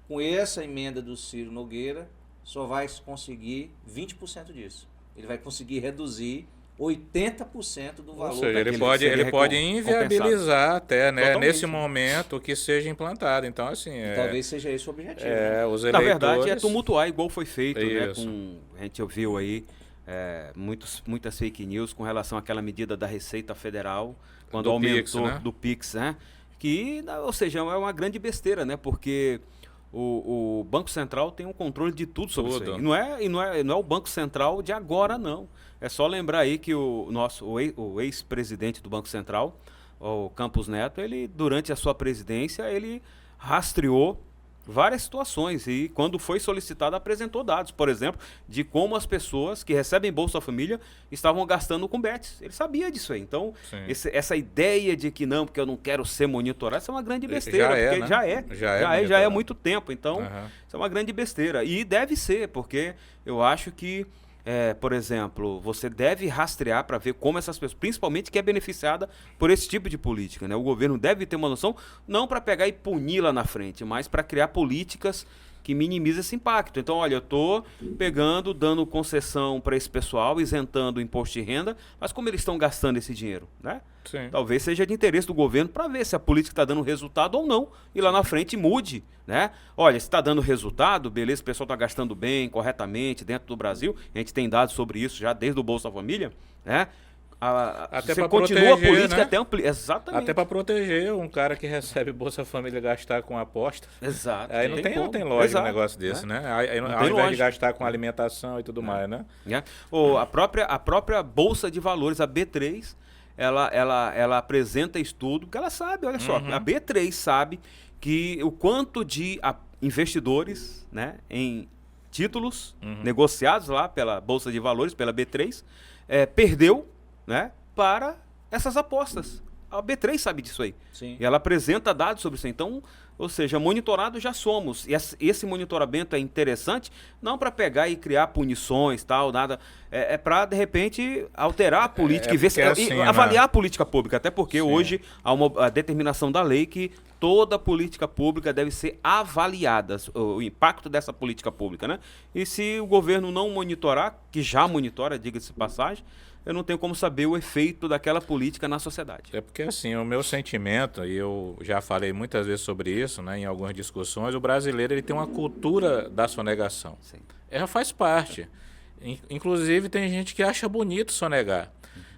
Com essa emenda do Ciro Nogueira, só vai conseguir 20% disso. Ele vai conseguir reduzir 80% do valor. Ou seja, ele daquele pode, que seria ele pode compensado. inviabilizar até, né, Totalmente. nesse momento que seja implantado. Então, assim, Talvez seja esse o objetivo. né? os Na eleitores... verdade, é tumultuar, igual foi feito, né? Isso. A gente ouviu aí muitas fake news com relação àquela medida da Receita Federal, quando Do aumentou Pix, né? do Pix, né? Que, ou seja, é uma grande besteira, né? Porque o Banco Central tem um controle de tudo sobre Tudo. isso aí. E não é o Banco Central de agora, não. É só lembrar aí que o ex-presidente do Banco Central, o Campos Neto, ele, durante a sua presidência, ele rastreou várias situações e quando foi solicitado apresentou dados, por exemplo, de como as pessoas que recebem Bolsa Família estavam gastando com bets. Ele sabia disso aí. Então, Sim. essa ideia de que não, porque eu não quero ser monitorado, isso é uma grande besteira, porque né? já é há monitorado. muito tempo. Então, Aham. isso é uma grande besteira. E deve ser, porque eu acho que por exemplo, você deve rastrear para ver como essas pessoas, principalmente que é beneficiada por esse tipo de política, né? O governo deve ter uma noção, não para pegar e punir lá na frente, mas para criar políticas que minimizem esse impacto. Então, olha, eu estou dando concessão para esse pessoal, isentando o imposto de renda, mas como eles estão gastando esse dinheiro, né? Sim. Talvez seja de interesse do governo para ver se a política está dando resultado ou não, e lá na frente mude, né? Olha, se está dando resultado, beleza, o pessoal está gastando bem, corretamente, dentro do Brasil, a gente tem dados sobre isso já desde o Bolsa Família, né? Até você pra continua proteger, a política né? até amplia. Exatamente. Até para proteger um cara que recebe Bolsa Família gastar com aposta. Exato. Aí não tem como. lógica Exato, um negócio desse, né? Aí, Não ao tem invés de lógica. gastar com alimentação e tudo mais, né? Né? A própria Bolsa de Valores, a B3, ela apresenta estudo, porque ela sabe, olha só, a B3 sabe que o quanto de investidores, né, em títulos negociados lá pela Bolsa de Valores, pela B3, perdeu, né, para essas apostas. A B3 sabe disso aí. Sim. E ela apresenta dados sobre isso. Então, ou seja, monitorado já somos. E esse monitoramento é interessante, não para pegar e criar punições, tal, nada. É para, de repente, alterar a política e ver se, assim, e avaliar a política pública. Até porque hoje há a determinação da lei que toda política pública deve ser avaliada, o impacto dessa política pública, né? E se o governo não monitorar, que já monitora, diga-se de passagem, eu não tenho como saber o efeito daquela política na sociedade. É porque assim, o meu sentimento, e eu já falei muitas vezes sobre isso, né, em algumas discussões, o brasileiro ele tem uma cultura da sonegação. Sim. Ela faz parte. Inclusive tem gente que acha bonito sonegar.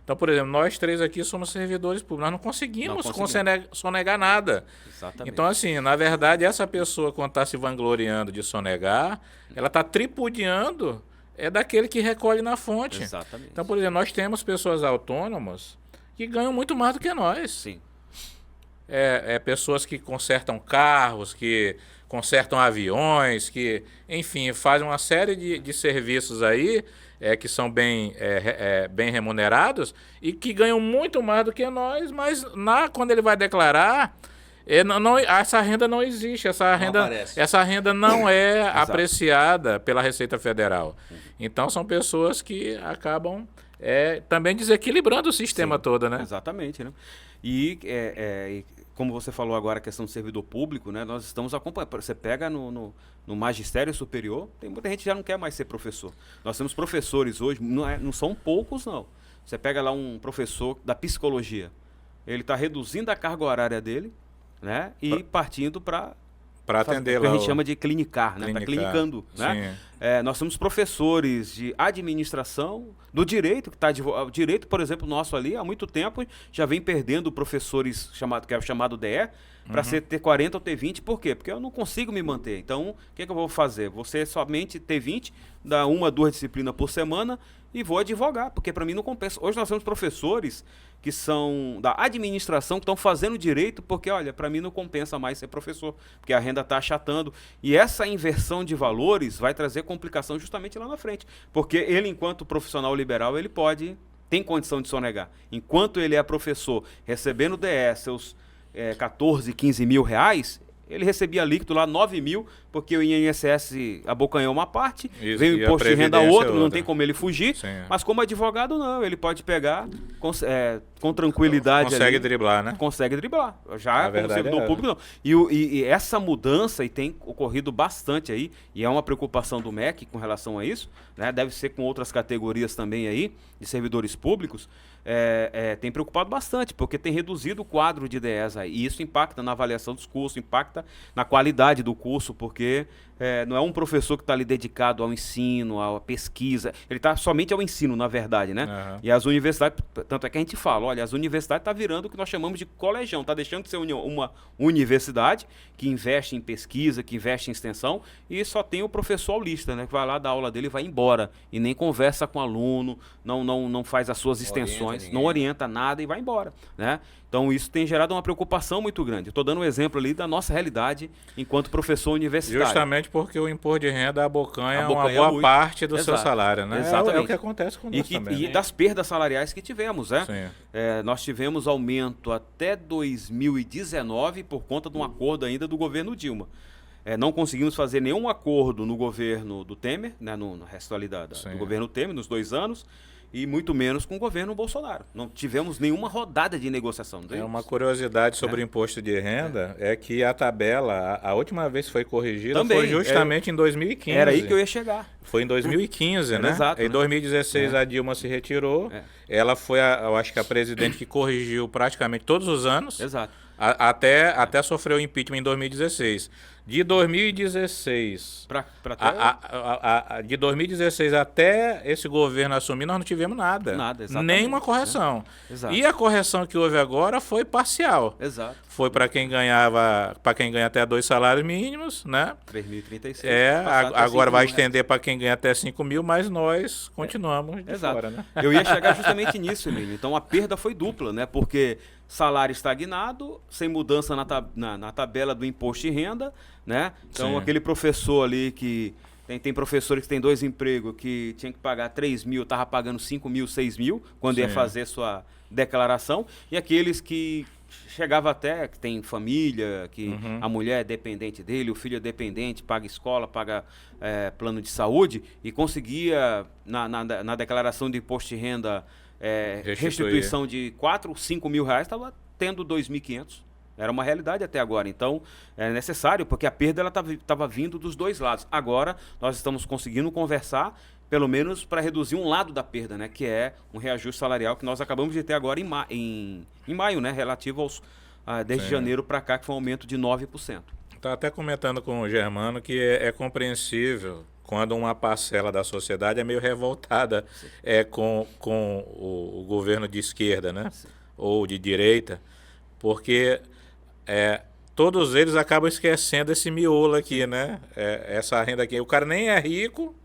Então, por exemplo, nós três aqui somos servidores públicos, nós não conseguimos sonegar nada. Exatamente. Então, assim, na verdade, essa pessoa, quando está se vangloriando de sonegar, ela está tripudiando daquele que recolhe na fonte. Exatamente. Então, por exemplo, nós temos pessoas autônomas que ganham muito mais do que nós. Sim. Pessoas que consertam carros, que consertam aviões, que, enfim, fazem uma série de serviços aí que são bem remunerados e que ganham muito mais do que nós, mas quando ele vai declarar, essa renda não existe, essa renda não é apreciada pela Receita Federal. Então são pessoas que acabam também desequilibrando o sistema todo, né? Exatamente, né? E como você falou agora, a questão do servidor público, né? Nós estamos acompanhando. Você pega no magistério superior, tem muita gente que já não quer mais ser professor. Nós temos professores hoje, não são poucos, não. Você pega lá um professor da psicologia, ele está reduzindo a carga horária dele, né? E partindo para atender o que lá a gente chama de clinicar, né? Está clinicando, né? Nós temos professores de administração, do direito, o direito, por exemplo, nosso ali, há muito tempo, já vem perdendo professores, que é o chamado DE, para ter 40 ou ter 20. Por quê? Porque eu não consigo me manter. Então, o que eu vou fazer? Você somente ter 20, dá 1 a 2 disciplinas por semana e vou advogar, porque para mim não compensa. Hoje nós temos professores que são da administração, que estão fazendo direito, porque, olha, para mim não compensa mais ser professor, porque a renda está achatando. E essa inversão de valores vai trazer complicação justamente lá na frente, porque ele, enquanto profissional liberal, ele tem condição de sonegar. Enquanto ele é professor, recebendo DE, seus 14, 15 mil reais, ele recebia líquido lá 9 mil, porque o INSS abocanhou uma parte, veio o imposto de renda outra, não tem como ele fugir. Sim. Mas como advogado não, ele pode pegar com tranquilidade. Consegue driblar, né? Consegue driblar. Já como servidor público não. E essa mudança, e tem ocorrido bastante aí, e é uma preocupação do MEC com relação a isso, né? Deve ser com outras categorias também aí, de servidores públicos, tem preocupado bastante, porque tem reduzido o quadro de IDEs aí, e isso impacta na avaliação dos cursos, impacta na qualidade do curso, porque não é um professor que está ali dedicado ao ensino, à pesquisa, ele está somente ao ensino, na verdade, né? Uhum. E as universidades, tanto é que a gente fala, olha, as universidades estão virando o que nós chamamos de colegião, está deixando de ser uma universidade que investe em pesquisa, que investe em extensão, e só tem o professor aulista, né? Que vai lá dar aula dele e vai embora, e nem conversa com o aluno, não faz as suas extensões, não orienta nada e vai embora, né? Então isso tem gerado uma preocupação muito grande. Estou dando um exemplo ali da nossa realidade enquanto professor universitário. Justamente porque o imposto de renda abocanha uma boa parte do seu salário, né? Exatamente. É o que acontece conosco também. E das perdas salariais que tivemos, né? Nós tivemos aumento até 2019 por conta de um acordo ainda do governo Dilma. Não conseguimos fazer nenhum acordo no governo do Temer, né, no resto ali do governo Temer, nos 2 anos, e muito menos com o governo Bolsonaro. Não tivemos nenhuma rodada de negociação. Uma curiosidade sobre o imposto de renda é que a tabela, a última vez que foi corrigida também, foi justamente em 2015. Era aí que eu ia chegar. Foi em 2015, né? Exato, em 2016 a Dilma se retirou. Ela foi, eu acho que a presidente que corrigiu praticamente todos os anos. Exato. Até sofreu impeachment em 2016. De 2016 de 2016 até esse governo assumir, nós não tivemos nada. Nenhuma correção. E a correção que houve agora foi parcial. Exato. Foi para quem ganha até 2 salários mínimos, né? 3.036. Agora vai estender para quem ganha até 5 mil, mas nós continuamos de fora, né? Eu ia chegar justamente nisso, Emílio. Então a perda foi dupla, né? Porque salário estagnado, sem mudança na tabela do imposto de renda, né? Então aquele professor ali que Tem professores que têm 2 empregos que tinha que pagar 3 mil, estava pagando 5 mil, 6 mil, quando ia Sim. fazer sua declaração. E aqueles que chegava até, que tem família, que a mulher é dependente dele, o filho é dependente, paga escola, paga plano de saúde, e conseguia, na declaração de imposto de renda, restituição de 4, 5 mil reais, estava tendo 2.500. Era uma realidade até agora. Então, é necessário, porque a perda estava vindo dos dois lados. Agora, nós estamos conseguindo conversar, pelo menos para reduzir um lado da perda, né? Que é um reajuste salarial que nós acabamos de ter agora em maio, né? Relativo aos desde Sim. janeiro para cá, que foi um aumento de 9%. Tá até comentando com o Germano que é compreensível quando uma parcela da sociedade é meio revoltada com o governo de esquerda, né? Sim. Ou de direita, porque todos eles acabam esquecendo esse miolo aqui, né? Essa renda aqui. O cara nem é rico,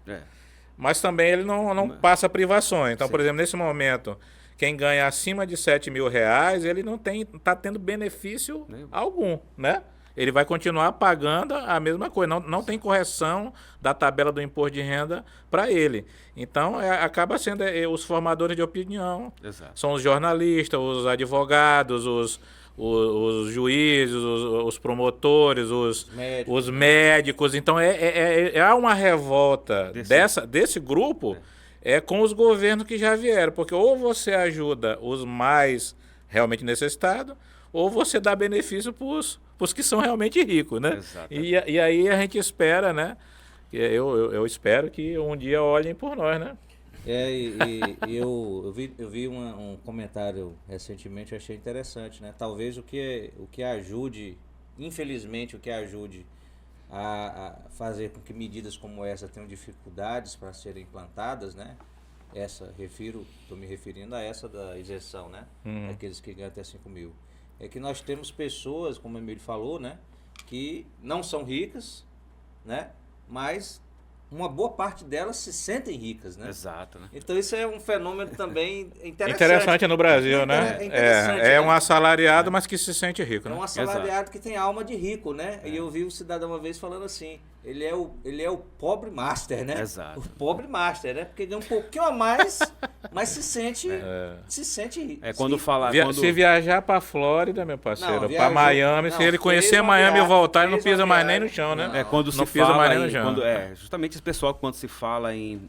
mas também ele não passa privações. Então, por exemplo, nesse momento, quem ganha acima de 7 mil reais, ele não está tendo benefício algum, né? Ele vai continuar pagando a mesma coisa. Não tem correção da tabela do imposto de renda para ele. Então, acaba sendo os formadores de opinião. Exato. São os jornalistas, os advogados, os juízes, os promotores, os médicos. Então, há uma revolta desse grupo com os governos que já vieram. Porque ou você ajuda os mais realmente necessitados, ou você dá benefício para os que são realmente ricos, né? E aí a gente espera, né? Eu espero que um dia olhem por nós, né? Eu vi um comentário recentemente, eu achei interessante, né? Talvez o que ajude, infelizmente, o que ajude a fazer com que medidas como essa tenham dificuldades para serem implantadas, né? Estou me referindo a essa da isenção, né? Aqueles que ganham até 5 mil. É que nós temos pessoas, como o Emílio falou, né? Que não são ricas, né? Mas uma boa parte delas se sentem ricas, né? Exato, né? Então isso é um fenômeno também interessante. Interessante no Brasil, né? É um assalariado, mas que se sente rico, né? É um assalariado que tem alma de rico, né? E eu vi um cidadão uma vez falando assim, ele é o pobre master, né? Exato. O pobre master, né? Porque ganha um pouquinho a mais, mas se sente rico. Quando falar... Se viajar para Flórida, meu parceiro, para viajou- Miami, se ele fez conhecer uma Miami e viagem, voltar, ele não fez uma pisa mais nem viagem. no chão, né? Quando não se pisa fala mais nem no em, chão. justamente esse pessoal, quando se fala em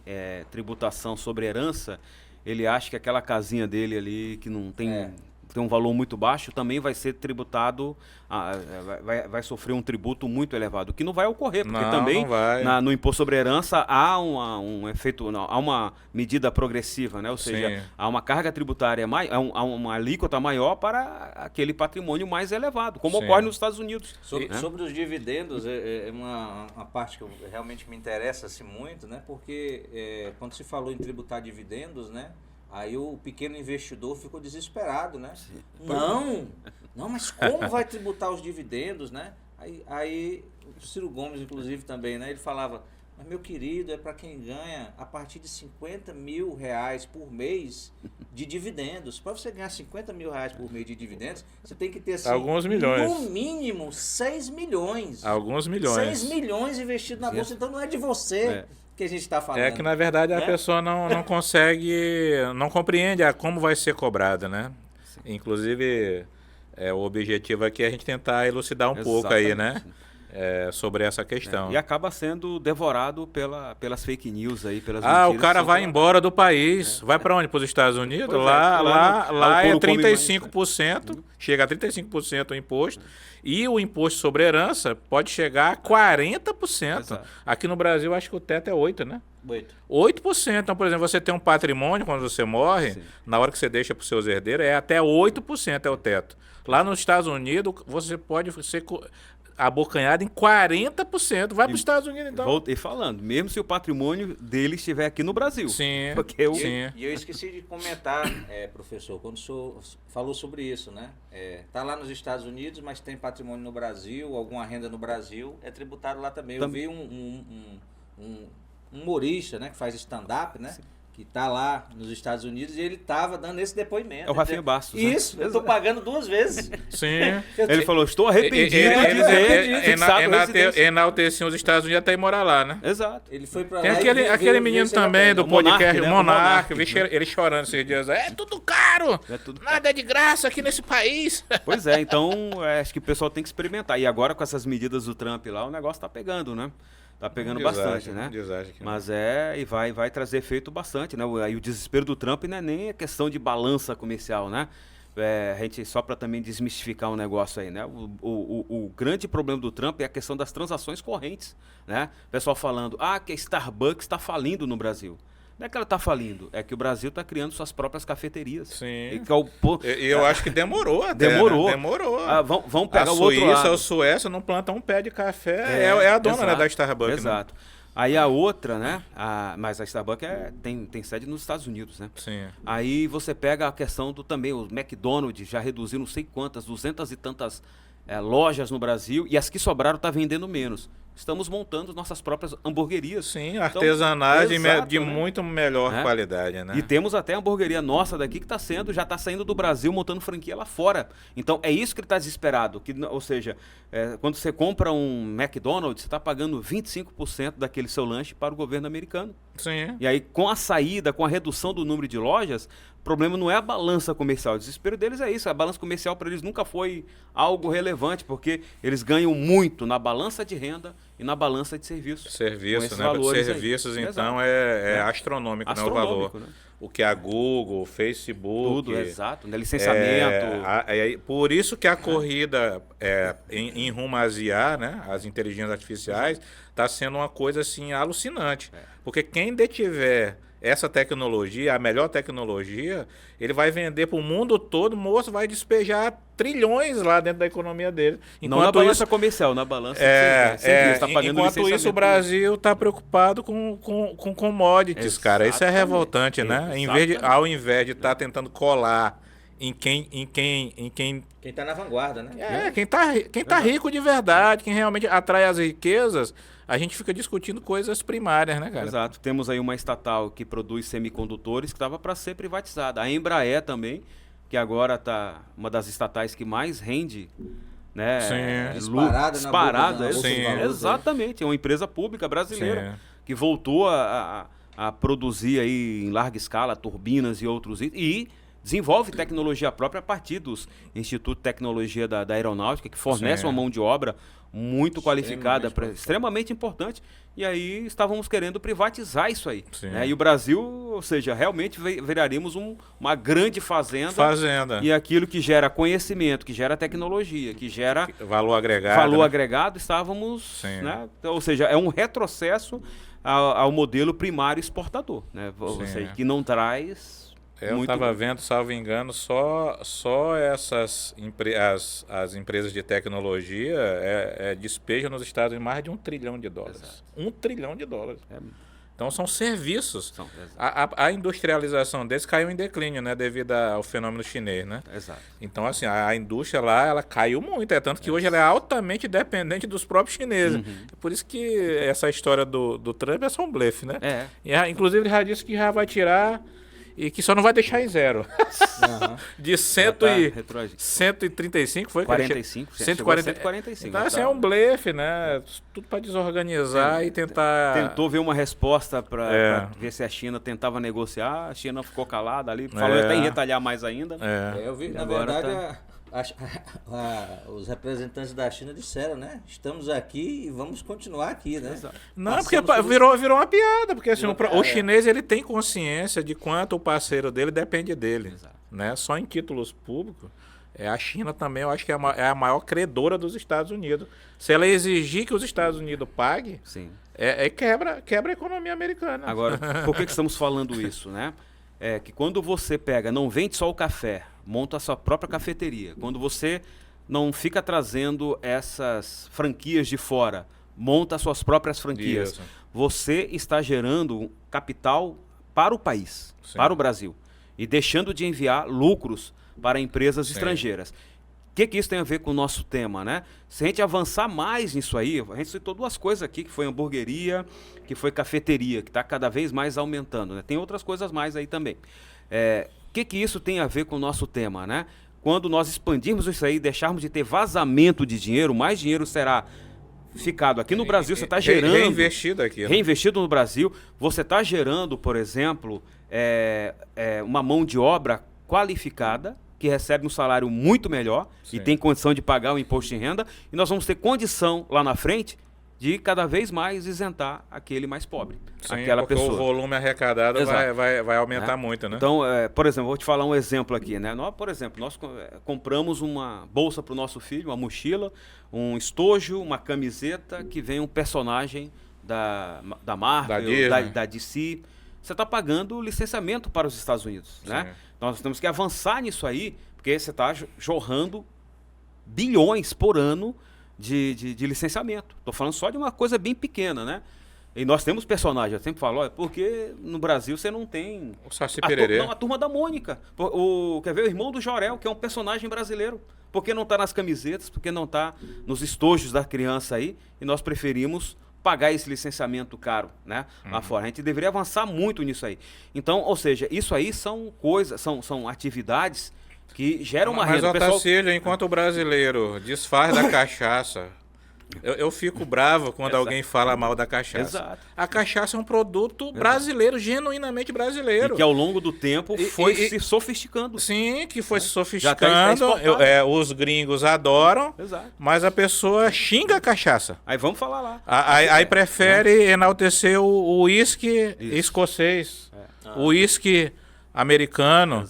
tributação sobre herança, ele acha que aquela casinha dele ali, que não tem, tem um valor muito baixo, também vai ser tributado, vai sofrer um tributo muito elevado, o que não vai ocorrer, porque Não, também não vai. no imposto sobre herança há um efeito, há uma medida progressiva, né? Ou seja, Sim. há uma carga tributária, há uma alíquota maior para aquele patrimônio mais elevado, como Sim. ocorre nos Estados Unidos. Sobre os dividendos, é uma parte que realmente me interessa assim, muito, né? Porque quando se falou em tributar dividendos, né? Aí o pequeno investidor ficou desesperado, né? Não, mas como vai tributar os dividendos, né? Aí o Ciro Gomes, inclusive, também, né? Ele falava, mas meu querido, é para quem ganha a partir de 50 mil reais por mês de dividendos. Para você ganhar 50 mil reais por mês de dividendos, você tem que ter assim, Alguns milhões. no mínimo 6 milhões. Alguns milhões. 6 milhões investidos na bolsa, então não é de você que a gente está falando. É que, na verdade, a né? pessoa não consegue, não compreende como vai ser cobrada, né? Inclusive, o objetivo aqui é a gente tentar elucidar um pouco aí, né? Sobre essa questão. E acaba sendo devorado pelas fake news aí, pelas o mentiras cara que vai são embora do país. Vai para onde? Para os Estados Unidos? Pois Lá o é couro come mais, 35%, chega a 35% o imposto. E o imposto sobre herança pode chegar a 40%. Exato. Aqui no Brasil, acho que o teto é 8%, né? 8. 8%. Então, por exemplo, você tem um patrimônio quando você morre, na hora que você deixa para os seus herdeiros, é até 8% é o teto. Lá nos Estados Unidos, você pode ser abocanhado em 40%. Vai para os Estados Unidos, então. Voltei falando, mesmo se o patrimônio dele estiver aqui no Brasil. Sim. Porque E eu esqueci de comentar, professor, quando o senhor falou sobre isso, né? Tá lá nos Estados Unidos, mas tem patrimônio no Brasil, alguma renda no Brasil, é tributado lá também. Eu vi um humorista, né, que faz stand-up, né? que está lá nos Estados Unidos, e ele estava dando esse depoimento. É o Rafinha Bastos. Isso, né? eu estou pagando 2 vezes. Sim. Ele falou, estou arrependido de ter fixado residência. Enalteciam os Estados Unidos até ir morar lá, né? Exato. Ele foi para Tem lá aquele menino também do O Monark, podcast, né? o O Monark, Monark, vi ele chorando esses dias. É tudo caro, É tudo nada é de graça aqui nesse país. Pois é, então acho que o pessoal tem que experimentar. E agora com essas medidas do Trump lá, o negócio tá pegando, né? Tá pegando bastante, né? Mas e vai trazer efeito bastante, né? Aí o desespero do Trump não é nem a questão de balança comercial, né? A gente, só para também desmistificar um negócio aí, né? O grande problema do Trump é a questão das transações correntes, né? O pessoal falando, que a Starbucks está falindo no Brasil. Não é que ela está falindo, é que o Brasil está criando suas próprias cafeterias. Sim. E eu acho que demorou até. Demorou. Né? Demorou. Vamos pegar o outro lado. A Suécia não planta um pé de café. É a dona, né, da Starbucks. Exato. Né? Aí a outra, né? Mas a Starbucks tem sede nos Estados Unidos, né? Sim. Aí você pega a questão do também, o McDonald's já reduziu não sei quantas, 200 e tantas lojas no Brasil, e as que sobraram tá vendendo menos. Estamos montando nossas próprias hamburguerias. Sim, artesanais de né? muito melhor qualidade, né? E temos até a hamburgueria nossa daqui que já está saindo do Brasil, montando franquia lá fora. Então é isso que ele está desesperado. Ou seja, quando você compra um McDonald's, você está pagando 25% daquele seu lanche para o governo americano. Sim. E aí, com a saída, com a redução do número de lojas, o problema não é a balança comercial. O desespero deles é isso. A balança comercial para eles nunca foi algo relevante, porque eles ganham muito na balança de renda e na balança de serviços. Serviços, né? Serviços, então, é astronômico, né, o valor. Né? O que a Google, Facebook... Tudo, exato. Né? Licenciamento... por isso que a corrida em rumo às IA, né, as inteligências artificiais, está sendo uma coisa assim alucinante. Porque quem detiver essa tecnologia, a melhor tecnologia, ele vai vender para o mundo todo, o moço vai despejar trilhões lá dentro da economia dele. Não na balança comercial, na balança de serviço, tá pagando enquanto isso, o Brasil está preocupado com commodities, exatamente, cara. Isso é revoltante, né? Ao invés de estar tentando colar em quem está na vanguarda, né? Quem tá rico de verdade, quem realmente atrai as riquezas, a gente fica discutindo coisas primárias, né, cara? Exato. Temos aí uma estatal que produz semicondutores que estava para ser privatizada. A Embraer também, que agora está uma das estatais que mais rende, né? Sim. Disparada. Sim. Exatamente. É uma empresa pública brasileira que voltou a produzir aí em larga escala turbinas e outros itens. E desenvolve tecnologia própria a partir dos Instituto de Tecnologia da Aeronáutica, que fornece uma mão de obra muito qualificada, extremamente importante. E aí estávamos querendo privatizar isso aí. Né? E o Brasil, ou seja, realmente viraríamos uma grande fazenda. E aquilo que gera conhecimento, que gera tecnologia, que gera valor agregado, estávamos... Né? Ou seja, é um retrocesso ao modelo primário exportador, né? Ou seja, que não traz... Eu estava vendo, salvo engano, só as empresas de tecnologia despejam nos Estados Unidos mais de $1 trilhão. Exato. $1 trilhão. Então são serviços. A industrialização deles caiu em declínio, né, devido ao fenômeno chinês, né? Exato. Então assim, a indústria lá, ela caiu muito, tanto que hoje ela é altamente dependente dos próprios chineses. É por isso que essa história do Trump é só um blefe, né? Inclusive ele já disse que já vai tirar... E que só não vai deixar em zero. De 135 foi? 45. 145. Então, assim, é um blefe, né? Tudo para desorganizar e tentar... Tentou ver uma resposta para ver se a China tentava negociar. A China ficou calada ali. Falou até em retalhar mais ainda. Eu vi, na verdade... Os representantes da China disseram, né? Estamos aqui e vamos continuar aqui, né? Não, porque virou uma piada, porque assim, o chinês ele tem consciência de quanto o parceiro dele depende dele, né? Só em títulos públicos. A China também, eu acho que é a maior credora dos Estados Unidos. Se ela exigir que os Estados Unidos paguem, quebra a economia americana. Agora, por que estamos falando isso, né? Que quando você não vende só o café, monta a sua própria cafeteria. Quando você não fica trazendo essas franquias de fora, monta as suas próprias franquias. Isso. Você está gerando capital para o país, para o Brasil, e deixando de enviar lucros para empresas estrangeiras. que isso tem a ver com o nosso tema, né? Se a gente avançar mais nisso aí, a gente citou duas coisas aqui, que foi hamburgueria, que foi cafeteria, que está cada vez mais aumentando, né? Tem outras coisas mais aí também. O que isso tem a ver com o nosso tema, né? Quando nós expandirmos isso aí, deixarmos de ter vazamento de dinheiro, mais dinheiro será ficado aqui no Brasil, você está gerando... Reinvestido aqui. Né? Reinvestido no Brasil, você está gerando, por exemplo, uma mão de obra qualificada, que recebe um salário muito melhor e tem condição de pagar o imposto de renda, e nós vamos ter condição lá na frente de cada vez mais isentar aquele mais pobre, aquela porque pessoa. O volume arrecadado vai aumentar muito, né? Então, por exemplo, vou te falar um exemplo aqui, né? Nós compramos uma bolsa para o nosso filho, uma mochila, um estojo, uma camiseta que vem um personagem da Marvel, da DC. Você está pagando licenciamento para os Estados Unidos, né? Nós temos que avançar nisso aí, porque você está jorrando bilhões por ano de licenciamento. Estou falando só de uma coisa bem pequena, né? E nós temos personagens, eu sempre falo, porque no Brasil você não tem... O Saci Pererê. A Turma da Mônica. Quer ver? O irmão do Jorel, que é um personagem brasileiro. Por que não está nas camisetas? Por que não está nos estojos da criança aí? E nós preferimos pagar esse licenciamento caro, né? Lá fora. A gente deveria avançar muito nisso aí. Então, ou seja, isso aí são coisas, são atividades que geram uma renda. Mas, Otacílio, enquanto o brasileiro desfaz da cachaça, eu fico bravo quando alguém fala mal da cachaça. Exato. A cachaça é um produto brasileiro, genuinamente brasileiro. E que ao longo do tempo foi se sofisticando. Sim, que foi se Tá sofisticando. Os gringos adoram, mas a pessoa xinga a cachaça. Aí vamos falar lá. Aí prefere enaltecer o uísque escocês, o uísque americano,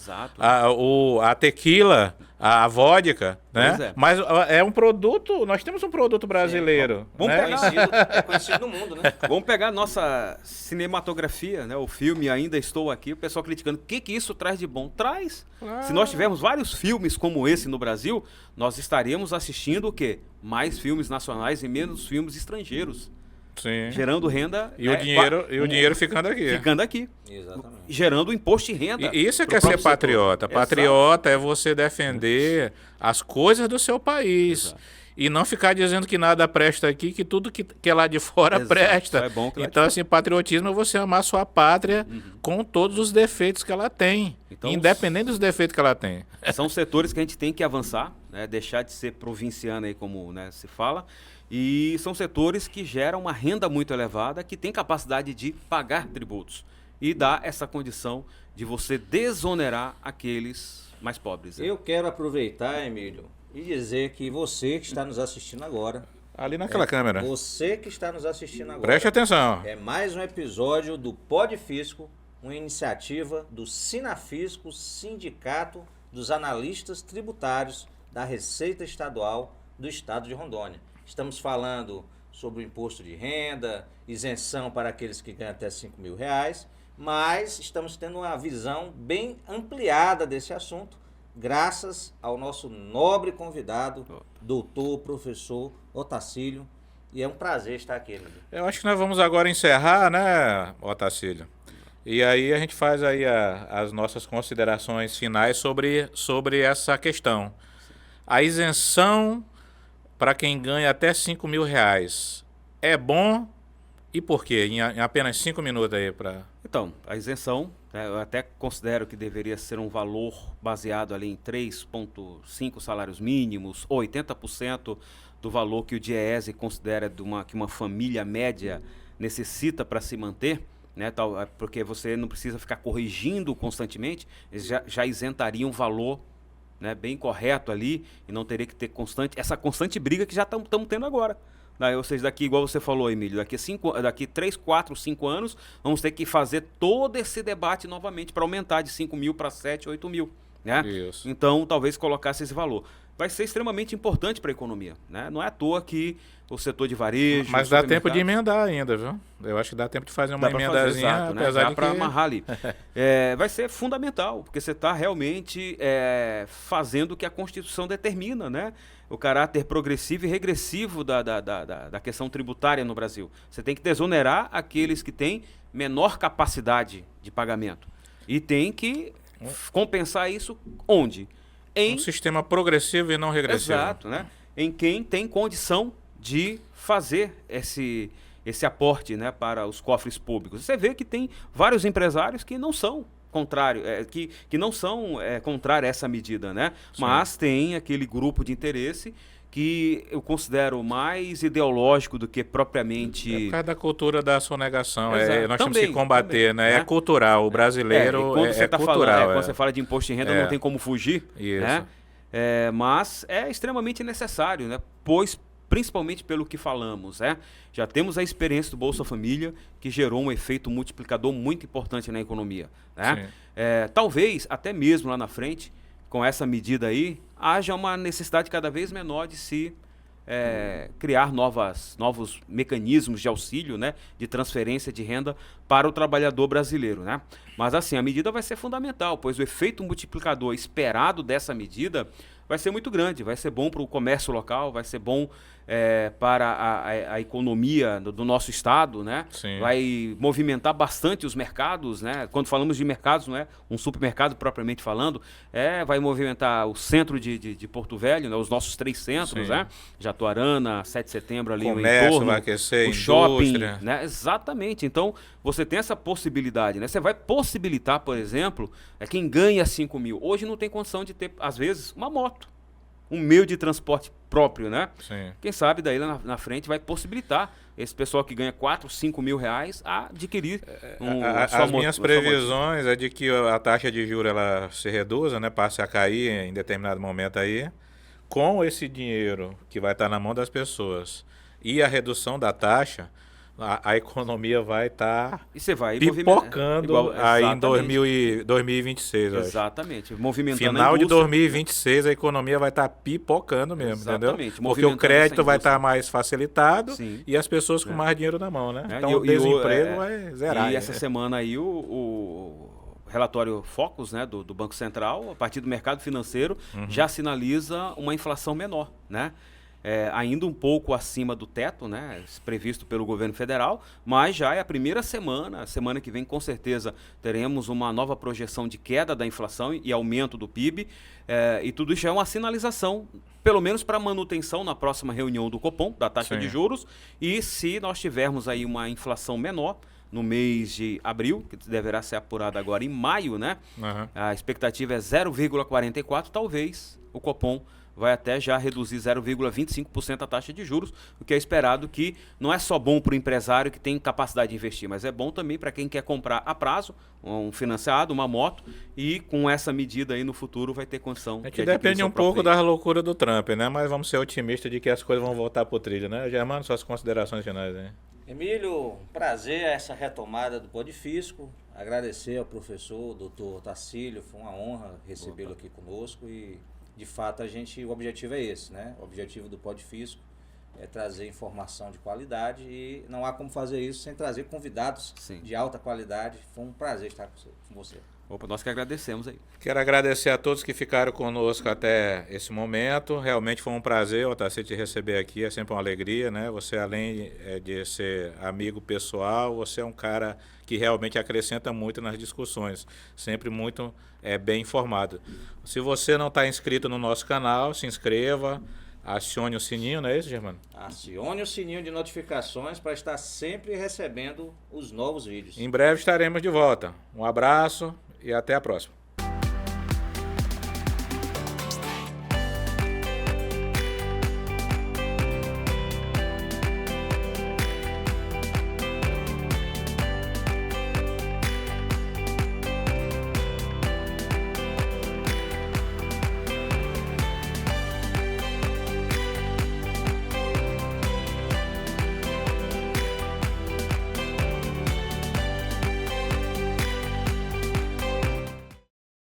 a tequila, a vodka, né? Mas é um produto, nós temos um produto brasileiro. Vamos pegar, é conhecido no mundo, né? Vamos pegar a nossa cinematografia, né? O filme Ainda Estou Aqui, o pessoal criticando. O que isso traz de bom? Traz. Se nós tivermos vários filmes como esse no Brasil, nós estaríamos assistindo o quê? Mais filmes nacionais e menos filmes estrangeiros. Sim. Gerando renda. E o dinheiro ficando aqui. Ficando aqui. Exatamente. Gerando imposto de renda. E isso é que é ser patriota. Setor. Patriota é você defender as coisas do seu país. E não ficar dizendo que nada presta aqui, que tudo que é lá de fora presta. É bom que então, assim, patriotismo é você amar sua pátria com todos os defeitos que ela tem. Então, independente dos defeitos que ela tem. São setores que a gente tem que avançar, né? Deixar de ser provinciano aí, como, né, se fala. E são setores que geram uma renda muito elevada, que tem capacidade de pagar tributos e dá essa condição de você desonerar aqueles mais pobres. Eu quero aproveitar, Emílio, e dizer que você que está nos assistindo agora... Ali naquela câmera. Você que está nos assistindo agora... Preste atenção. É mais um episódio do Pod Fisco, uma iniciativa do Sinafisco, Sindicato dos Analistas Tributários da Receita Estadual do Estado de Rondônia. Estamos falando sobre o imposto de renda, isenção para aqueles que ganham até R$5.000, mas estamos tendo uma visão bem ampliada desse assunto, graças ao nosso nobre convidado, doutor, professor Otacílio, e é um prazer estar aqui, Emílio. Eu acho que nós vamos agora encerrar, né, Otacílio? E aí a gente faz aí as nossas considerações finais sobre essa questão. A isenção para quem ganha até R$5.000 é bom e por quê? Em apenas 5 minutos aí para... Então, a isenção, né, eu até considero que deveria ser um valor baseado ali em 3,5 salários mínimos ou 80% do valor que o DIEESE considera que uma família média necessita para se manter, né, porque você não precisa ficar corrigindo constantemente, já isentaria um valor, né, bem correto ali, e não teria que ter essa constante briga que já estamos tendo agora. Ou seja, daqui, igual você falou, Emílio, daqui 3, 4, 5 anos, vamos ter que fazer todo esse debate novamente para aumentar de 5.000 para 7, 8.000. Né? Isso. Então, talvez colocasse esse valor. Vai ser extremamente importante para a economia. Né? Não é à toa que o setor de varejo... Mas dá tempo de emendar ainda, viu? Eu acho que dá tempo de fazer uma emendazinha, exato, né? apesar Dá de para que... amarrar ali. Vai ser fundamental, porque você está realmente fazendo o que a Constituição determina, né? O caráter progressivo e regressivo da questão tributária no Brasil. Você tem que desonerar aqueles que têm menor capacidade de pagamento. E tem que compensar isso onde? Um sistema progressivo e não regressivo. Exato, né? Em quem tem condição de fazer esse aporte, né, para os cofres públicos. Você vê que tem vários empresários que não são contrário, que não são contrário a essa medida, né? Sim. Mas tem aquele grupo de interesse que eu considero mais ideológico do que propriamente... É por causa da cultura da sonegação. Exato. Nós temos que combater, né? É cultural. O brasileiro quando você tá cultural. falando, quando você fala de imposto de renda, não tem como fugir. Isso. Né? Mas é extremamente necessário, né? Pois, principalmente pelo que falamos, já temos a experiência do Bolsa Família, que gerou um efeito multiplicador muito importante na economia. Né? Talvez, até mesmo lá na frente, com essa medida aí, haja uma necessidade cada vez menor de se criar novos mecanismos de auxílio, né, de transferência de renda para o trabalhador brasileiro. Né? Mas assim, a medida vai ser fundamental, pois o efeito multiplicador esperado dessa medida vai ser muito grande, vai ser bom para o comércio local, vai ser bom para a economia do nosso estado, né? Vai movimentar bastante os mercados, né? Quando falamos de mercados, não é um supermercado propriamente falando, vai movimentar o centro de Porto Velho, né? Os nossos 3 centros, né? Jatuarana, 7 de setembro ali, comércio, o entorno, vai aquecer, o shopping, indústria. né? Exatamente. Então, você tem essa possibilidade, né? Você vai possibilitar, por exemplo, quem ganha 5 mil. Hoje não tem condição de ter, às vezes, uma moto, um meio de transporte próprio, né? Sim. Quem sabe daí lá na frente vai possibilitar esse pessoal que ganha 4, 5 mil reais a adquirir as minhas previsões é de que a taxa de juros ela se reduza, né? Passe a cair em determinado momento aí. Com esse dinheiro que vai estar na mão das pessoas e a redução da taxa, a economia vai estar pipocando aí em 2026. Exatamente. Movimentando final de 2026 a economia vai estar pipocando mesmo, entendeu? Porque o crédito vai estar mais facilitado. Sim. E as pessoas com mais dinheiro na mão, né? Então o desemprego vai zerar. E essa semana aí o relatório Focus, né, do Banco Central, a partir do mercado financeiro, já sinaliza uma inflação menor, né? Ainda um pouco acima do teto, né, previsto pelo governo federal, mas já é a primeira semana, a semana que vem com certeza teremos uma nova projeção de queda da inflação e aumento do PIB, e tudo isso é uma sinalização, pelo menos para manutenção na próxima reunião do Copom, da taxa de juros, e se nós tivermos aí uma inflação menor, no mês de abril, que deverá ser apurada agora em maio, né? A expectativa é 0,44, talvez o Copom vai até já reduzir 0,25% a taxa de juros, o que é esperado que não é só bom para o empresário que tem capacidade de investir, mas é bom também para quem quer comprar a prazo, um financiado, uma moto, e com essa medida aí no futuro vai ter condição. É que depende um pouco da loucura do Trump, né? Mas vamos ser otimistas de que as coisas vão voltar para o trilho, né? Germano, suas considerações finais aí. Emílio, prazer essa retomada do Podfisco, agradecer ao professor, doutor Tacílio, foi uma honra recebê-lo aqui conosco e de fato o objetivo é esse, né? O objetivo do Podfisco é trazer informação de qualidade e não há como fazer isso sem trazer convidados de alta qualidade. Foi um prazer estar com você. Opa, nós que agradecemos aí. Quero agradecer a todos que ficaram conosco até esse momento. Realmente foi um prazer, Otacílio, te receber aqui. É sempre uma alegria, né? Você, além de ser amigo pessoal, você é um cara que realmente acrescenta muito nas discussões. Sempre muito bem informado. Se você não está inscrito no nosso canal, se inscreva. Acione o sininho, não é isso, Germano? Acione o sininho de notificações para estar sempre recebendo os novos vídeos. Em breve estaremos de volta. Um abraço e até a próxima.